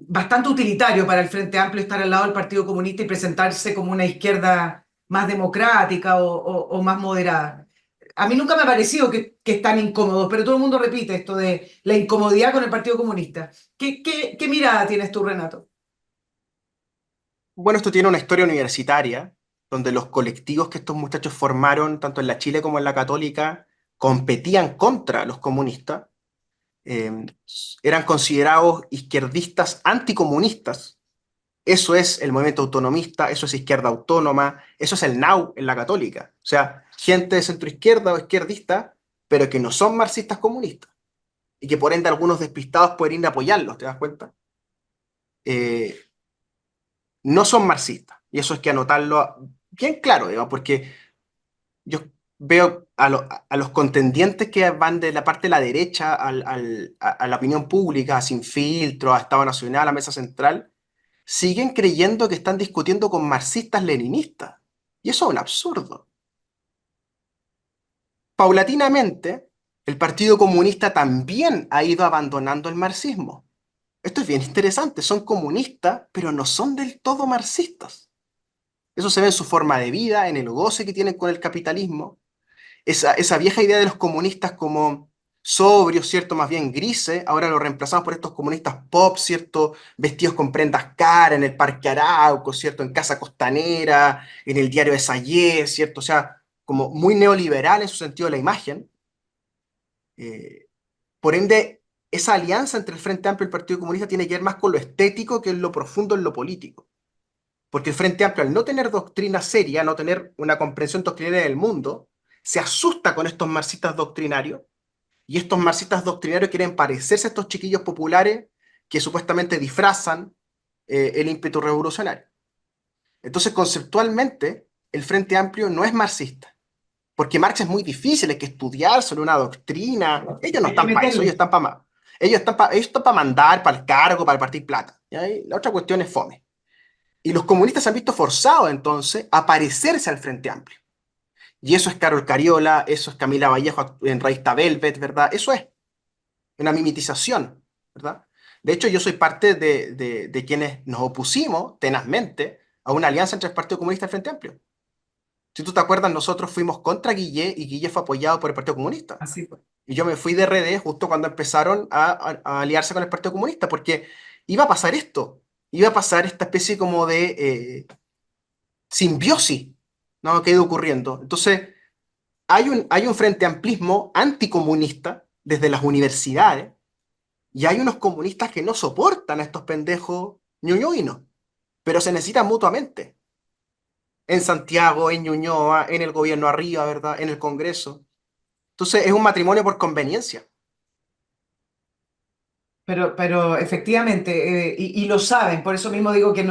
bastante utilitario para el Frente Amplio estar al lado del Partido Comunista y presentarse como una izquierda más democrática o más moderada? A mí nunca me ha parecido que están incómodos, pero todo el mundo repite esto de la incomodidad con el Partido Comunista. ¿Qué mirada tienes tú, Renato? Bueno, esto tiene una historia universitaria, donde los colectivos que estos muchachos formaron, tanto en la Chile como en la Católica, competían contra los comunistas. eh, Eran considerados izquierdistas anticomunistas. Eso es el movimiento autonomista, eso es izquierda autónoma, eso es el NAU en la Católica. O sea, gente de centro izquierda o izquierdista, pero que no son marxistas comunistas. Y que por ende algunos despistados pueden ir a apoyarlos, ¿te das cuenta? Eh, no son marxistas. Y eso es que anotarlo bien claro, digamos, porque yo veo a los contendientes que van de la parte de la derecha a la opinión pública, sin filtro, a Estado Nacional, a la Mesa Central, siguen creyendo que están discutiendo con marxistas-leninistas. Y eso es un absurdo. Paulatinamente, el Partido Comunista también ha ido abandonando el marxismo. Esto es bien interesante, son comunistas, pero no son del todo marxistas. Eso se ve en su forma de vida, en el goce que tienen con el capitalismo. Esa vieja idea de los comunistas como sobrios, ¿cierto? Más bien grises, ahora lo reemplazamos por estos comunistas pop, ¿cierto? Vestidos con prendas caras en el Parque Arauco, ¿cierto? En Casa Costanera, en el diario de Sayé, ¿cierto? O sea, como muy neoliberal en su sentido de la imagen. Eh, por ende, esa alianza entre el Frente Amplio y el Partido Comunista tiene que ver más con lo estético que en lo profundo en lo político. Porque el Frente Amplio, al no tener doctrina seria, no tener una comprensión doctrinaria del mundo, se asusta con estos marxistas doctrinarios, y estos marxistas doctrinarios quieren parecerse a estos chiquillos populares que supuestamente disfrazan el ímpetu revolucionario. Entonces, conceptualmente, el Frente Amplio no es marxista, porque Marx es muy difícil, hay que estudiar sobre una doctrina. Ellos no Hay que están para eso, ellos meterle. están para más. Ellos están para mandar, para el cargo, para partir plata. ¿Ya? Y la otra cuestión es fome. Y los comunistas se han visto forzados entonces a parecerse al Frente Amplio. Y eso es Carol Cariola, eso es Camila Vallejo en Revista Velvet, ¿verdad? Eso es una mimetización, ¿verdad? De hecho, yo soy parte de quienes nos opusimos tenazmente a una alianza entre el Partido Comunista y el Frente Amplio. Si tú te acuerdas, nosotros fuimos contra Guille y Guille fue apoyado por el Partido Comunista. Así fue. Y yo me fui de RD justo cuando empezaron a aliarse con el Partido Comunista, porque iba a pasar esto, iba a pasar esta especie como de simbiosis, ¿no? Que ha ido ocurriendo. Entonces, hay un frente amplismo anticomunista desde las universidades, y hay unos comunistas que no soportan a estos pendejos ñuñoínos, pero se necesitan mutuamente. En Santiago, en Ñuñoa, en el gobierno arriba, ¿verdad? En el Congreso. Entonces, es un matrimonio por conveniencia. Pero efectivamente, y lo saben, por eso mismo digo que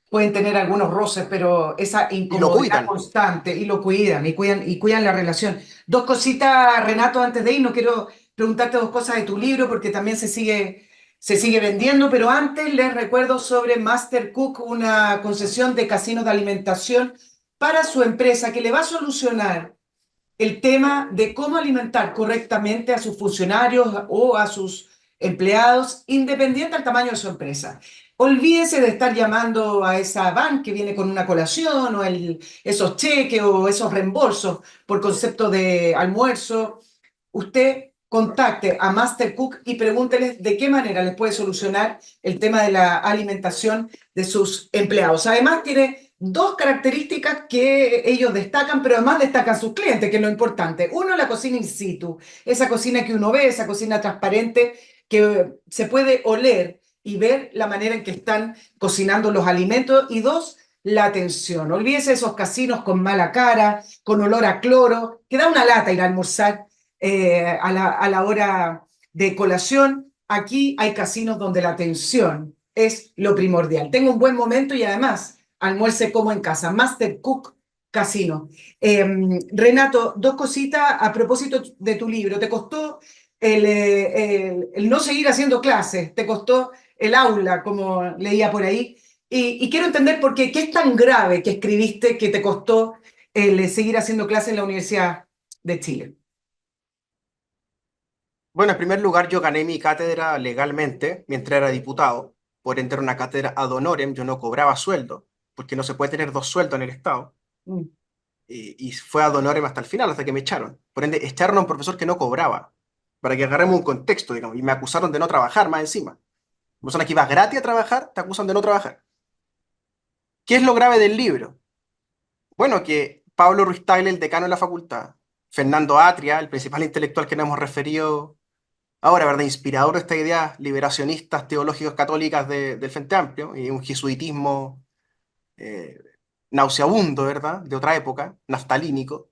pueden tener algunos roces, pero esa Y lo incomodidad cuidan. constante y lo cuidan y cuidan la relación. Dos cositas, Renato, antes de ir, no quiero preguntarte dos cosas de tu libro porque también se sigue vendiendo, pero antes les recuerdo sobre Master Cook, una concesión de casinos de alimentación para su empresa que le va a solucionar el tema de cómo alimentar correctamente a sus funcionarios o a sus empleados, independiente del tamaño de su empresa. Olvídese de estar llamando a esa van que viene con una colación o esos cheques o esos reembolsos por concepto de almuerzo. Usted contacte a Master Cook y pregúnteles de qué manera les puede solucionar el tema de la alimentación de sus empleados. Además, tiene dos características que ellos destacan, pero además destacan sus clientes, que es lo importante. Uno, la cocina in situ, esa cocina que uno ve, esa cocina transparente que se puede oler y ver la manera en que están cocinando los alimentos. Y dos, la atención. Olvídese de esos casinos con mala cara, con olor a cloro, que da una lata ir a almorzar a la hora de colación. Aquí hay casinos donde la atención es lo primordial. Tengo un buen momento y además almuerce como en casa. Master Cook Casino. Renato, dos cositas a propósito de tu libro. ¿Te costó el no seguir haciendo clases? ¿Te costó el aula, como leía por ahí? Y quiero entender por qué es tan grave que escribiste que te costó el seguir haciendo clases en la Universidad de Chile. Bueno, en primer lugar, yo gané mi cátedra legalmente mientras era diputado. Por ende, era una cátedra ad honorem, yo no cobraba sueldo, porque no se puede tener dos sueldos en el Estado. Mm. Y fue ad honorem hasta el final, hasta que me echaron. Por ende, echaron a un profesor que no cobraba, para que agarremos un contexto, digamos, y me acusaron de no trabajar más encima. Una persona que iba gratis a trabajar, te acusan de no trabajar. ¿Qué es lo grave del libro? Bueno, que Pablo Ruiz Tagle, el decano de la facultad, Fernando Atria, el principal intelectual que nos hemos referido ahora, ¿verdad? Inspirador de estas ideas liberacionistas teológicas católicas del Frente Amplio y un jesuitismo eh, nauseabundo, ¿verdad? De otra época, naftalínico.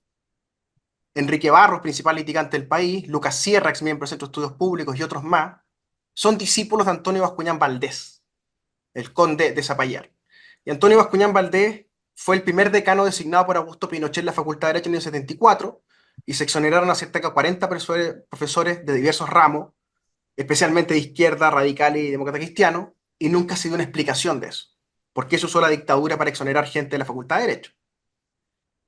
Enrique Barros, principal litigante del país, Lucas Sierra, ex miembro del Centro de Estudios Públicos y otros más, son discípulos de Antonio Bascuñán Valdés, el conde de Zapallar. Y Antonio Bascuñán Valdés fue el primer decano designado por Augusto Pinochet en la Facultad de Derecho en el 74 y se exoneraron a cerca de 40 profesores de diversos ramos, especialmente de izquierda, radical y demócrata cristiano, y nunca se dio una explicación de eso. ¿Por qué se usó la dictadura para exonerar gente de la Facultad de Derecho?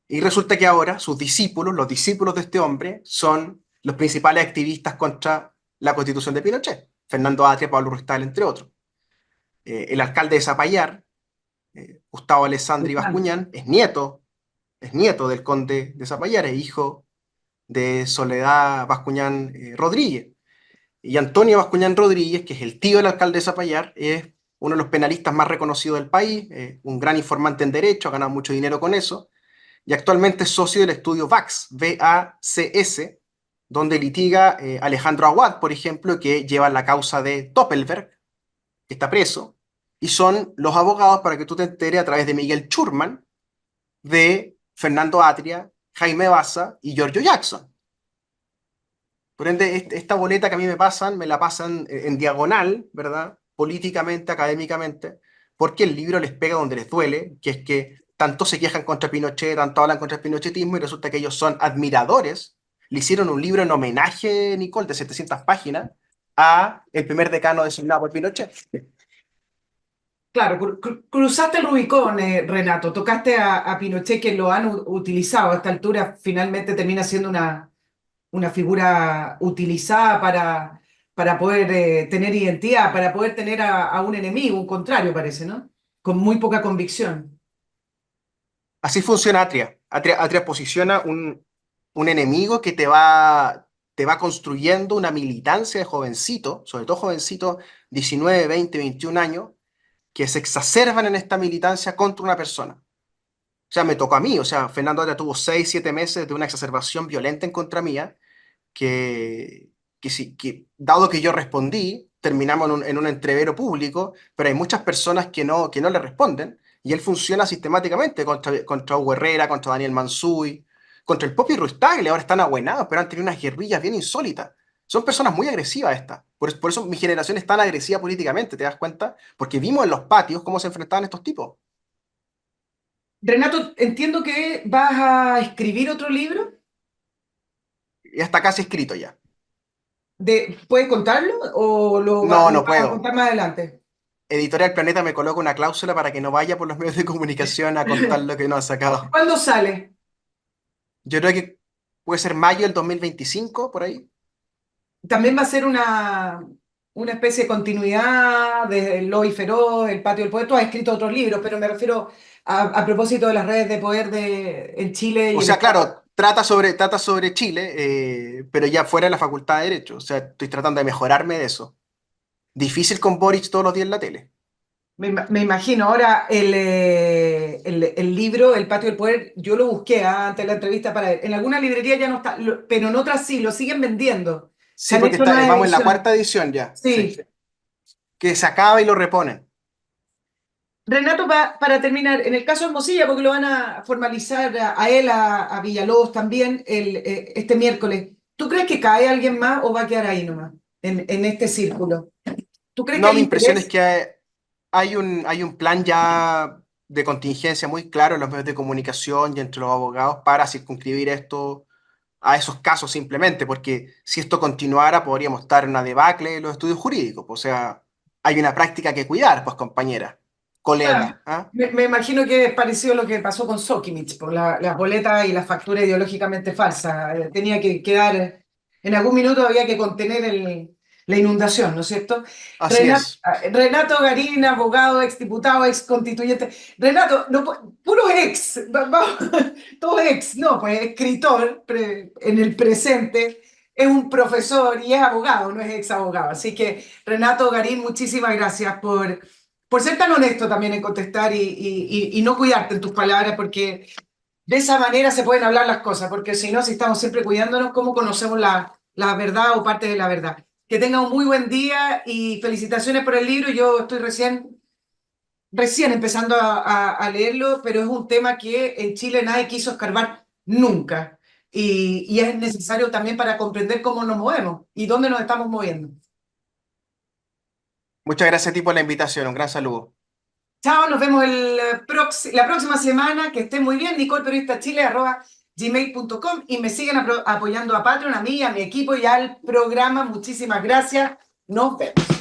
Y resulta que ahora sus discípulos, los discípulos de este hombre, son los principales activistas contra la constitución de Pinochet. Fernando Atria, Pablo Rustal, entre otros. El alcalde de Zapallar, Gustavo Alessandri Bascuñán, es nieto del conde de Zapallar, es hijo de Soledad Bascuñán Rodríguez. Y Antonio Bascuñán Rodríguez, que es el tío del alcalde de Zapallar, es uno de los penalistas más reconocidos del país, un gran informante en derecho, ha ganado mucho dinero con eso, y actualmente es socio del estudio VACS, V-A-C-S, donde litiga Alejandro Aguad, por ejemplo, que lleva la causa de Doppelberg, que está preso, y son los abogados para que tú te enteres a través de Miguel Schurman, de Fernando Atria, Jaime Baza y Giorgio Jackson. Por ende, esta boleta que a mí me la pasan en diagonal, ¿verdad? Políticamente, académicamente, porque el libro les pega donde les duele, que es que tanto se quejan contra Pinochet, tanto hablan contra el pinochetismo, y resulta que ellos son admiradores. Le hicieron un libro en homenaje, Nicole, de 700 páginas, a el primer decano designado por Pinochet. Claro, cruzaste el Rubicón, Renato, tocaste a Pinochet, que lo han utilizado a esta altura, finalmente termina siendo una figura utilizada para poder tener identidad, para poder tener a un enemigo, un contrario, parece, ¿no? Con muy poca convicción. Así funciona Atria. Atria posiciona un enemigo que te va construyendo una militancia de jovencito, sobre todo jovencito, 19, 20, 21 años, que se exacerban en esta militancia contra una persona. O sea, me tocó a mí, o sea, Fernando Atria tuvo 6, 7 meses de una exacerbación violenta en contra mía, que, sí, que dado que yo respondí, terminamos en un entrevero público, pero hay muchas personas que no le responden, y él funciona sistemáticamente contra Hugo Herrera, contra Daniel Mansuy, contra el propio Ruiz Tagle, ahora están ahueonados, pero han tenido unas guerrillas bien insólitas. Son personas muy agresivas estas. Por eso mi generación es tan agresiva políticamente, ¿te das cuenta? Porque vimos en los patios cómo se enfrentaban estos tipos. Renato, entiendo que vas a escribir otro libro. Y hasta casi escrito ya. ¿Puedes contarlo o No, lo no vas a puedo. contar más adelante? Editorial Planeta me coloca una cláusula para que no vaya por los medios de comunicación a contar lo que no ha sacado. ¿Cuándo sale? Yo creo que puede ser mayo del 2025, por ahí. También va a ser una especie de continuidad de Lobo y Feroz, El Patio del Poder. Tú has escrito otros libros, pero me refiero a propósito de las redes de poder en Chile O y el sea, Estado. claro, trata sobre Chile, pero ya fuera de la Facultad de Derecho. O sea, estoy tratando de mejorarme de eso. Difícil con Boric todos los días en la tele. Me imagino. Ahora, el libro, El Patio del Poder, yo lo busqué antes de la entrevista para él. En alguna librería ya no está, pero en otras sí, lo siguen vendiendo. Se Sí, han porque hecho nuevas vamos en la ediciones. cuarta edición ya. Sí. Sí. Que se acaba y lo reponen. Renato, para terminar, en el caso de Hermosilla, porque lo van a formalizar a él, a Villalobos también, este miércoles, ¿tú crees que cae alguien más o va a quedar ahí nomás, en este círculo? ¿Tú crees que No, hay mi impresión es interés? que hay un plan ya de contingencia muy claro en los medios de comunicación y entre los abogados para circunscribir esto a esos casos simplemente, porque si esto continuara podríamos estar en una debacle en los estudios jurídicos. O sea, hay una práctica que cuidar, pues compañera, Claro, colega. ¿Ah? me imagino que es parecido a lo que pasó con Sokimich, por las boletas y las facturas ideológicamente falsas. Tenía que quedar, en algún minuto había que contener la inundación, ¿no es cierto? Así es. Renato Garín, abogado, exdiputado, ex constituyente. Renato, no, puro ex, todo ex, no, pues escritor en el presente, es un profesor y es abogado, no es ex abogado. Así que, Renato Garín, muchísimas gracias por ser tan honesto también en contestar y no cuidarte en tus palabras, porque de esa manera se pueden hablar las cosas, porque si no, si estamos siempre cuidándonos, ¿cómo conocemos la verdad o parte de la verdad? Que tenga un muy buen día y felicitaciones por el libro. Yo estoy recién empezando a leerlo, pero es un tema que en Chile nadie quiso escarbar nunca. Y es necesario también para comprender cómo nos movemos y dónde nos estamos moviendo. Muchas gracias a ti por la invitación. Un gran saludo. Chao, nos vemos la próxima semana. Que estén muy bien. NicolePeriodistachile@gmail.com y me siguen apoyando a Patreon, a mí, a mi equipo y al programa. Muchísimas gracias. Nos vemos.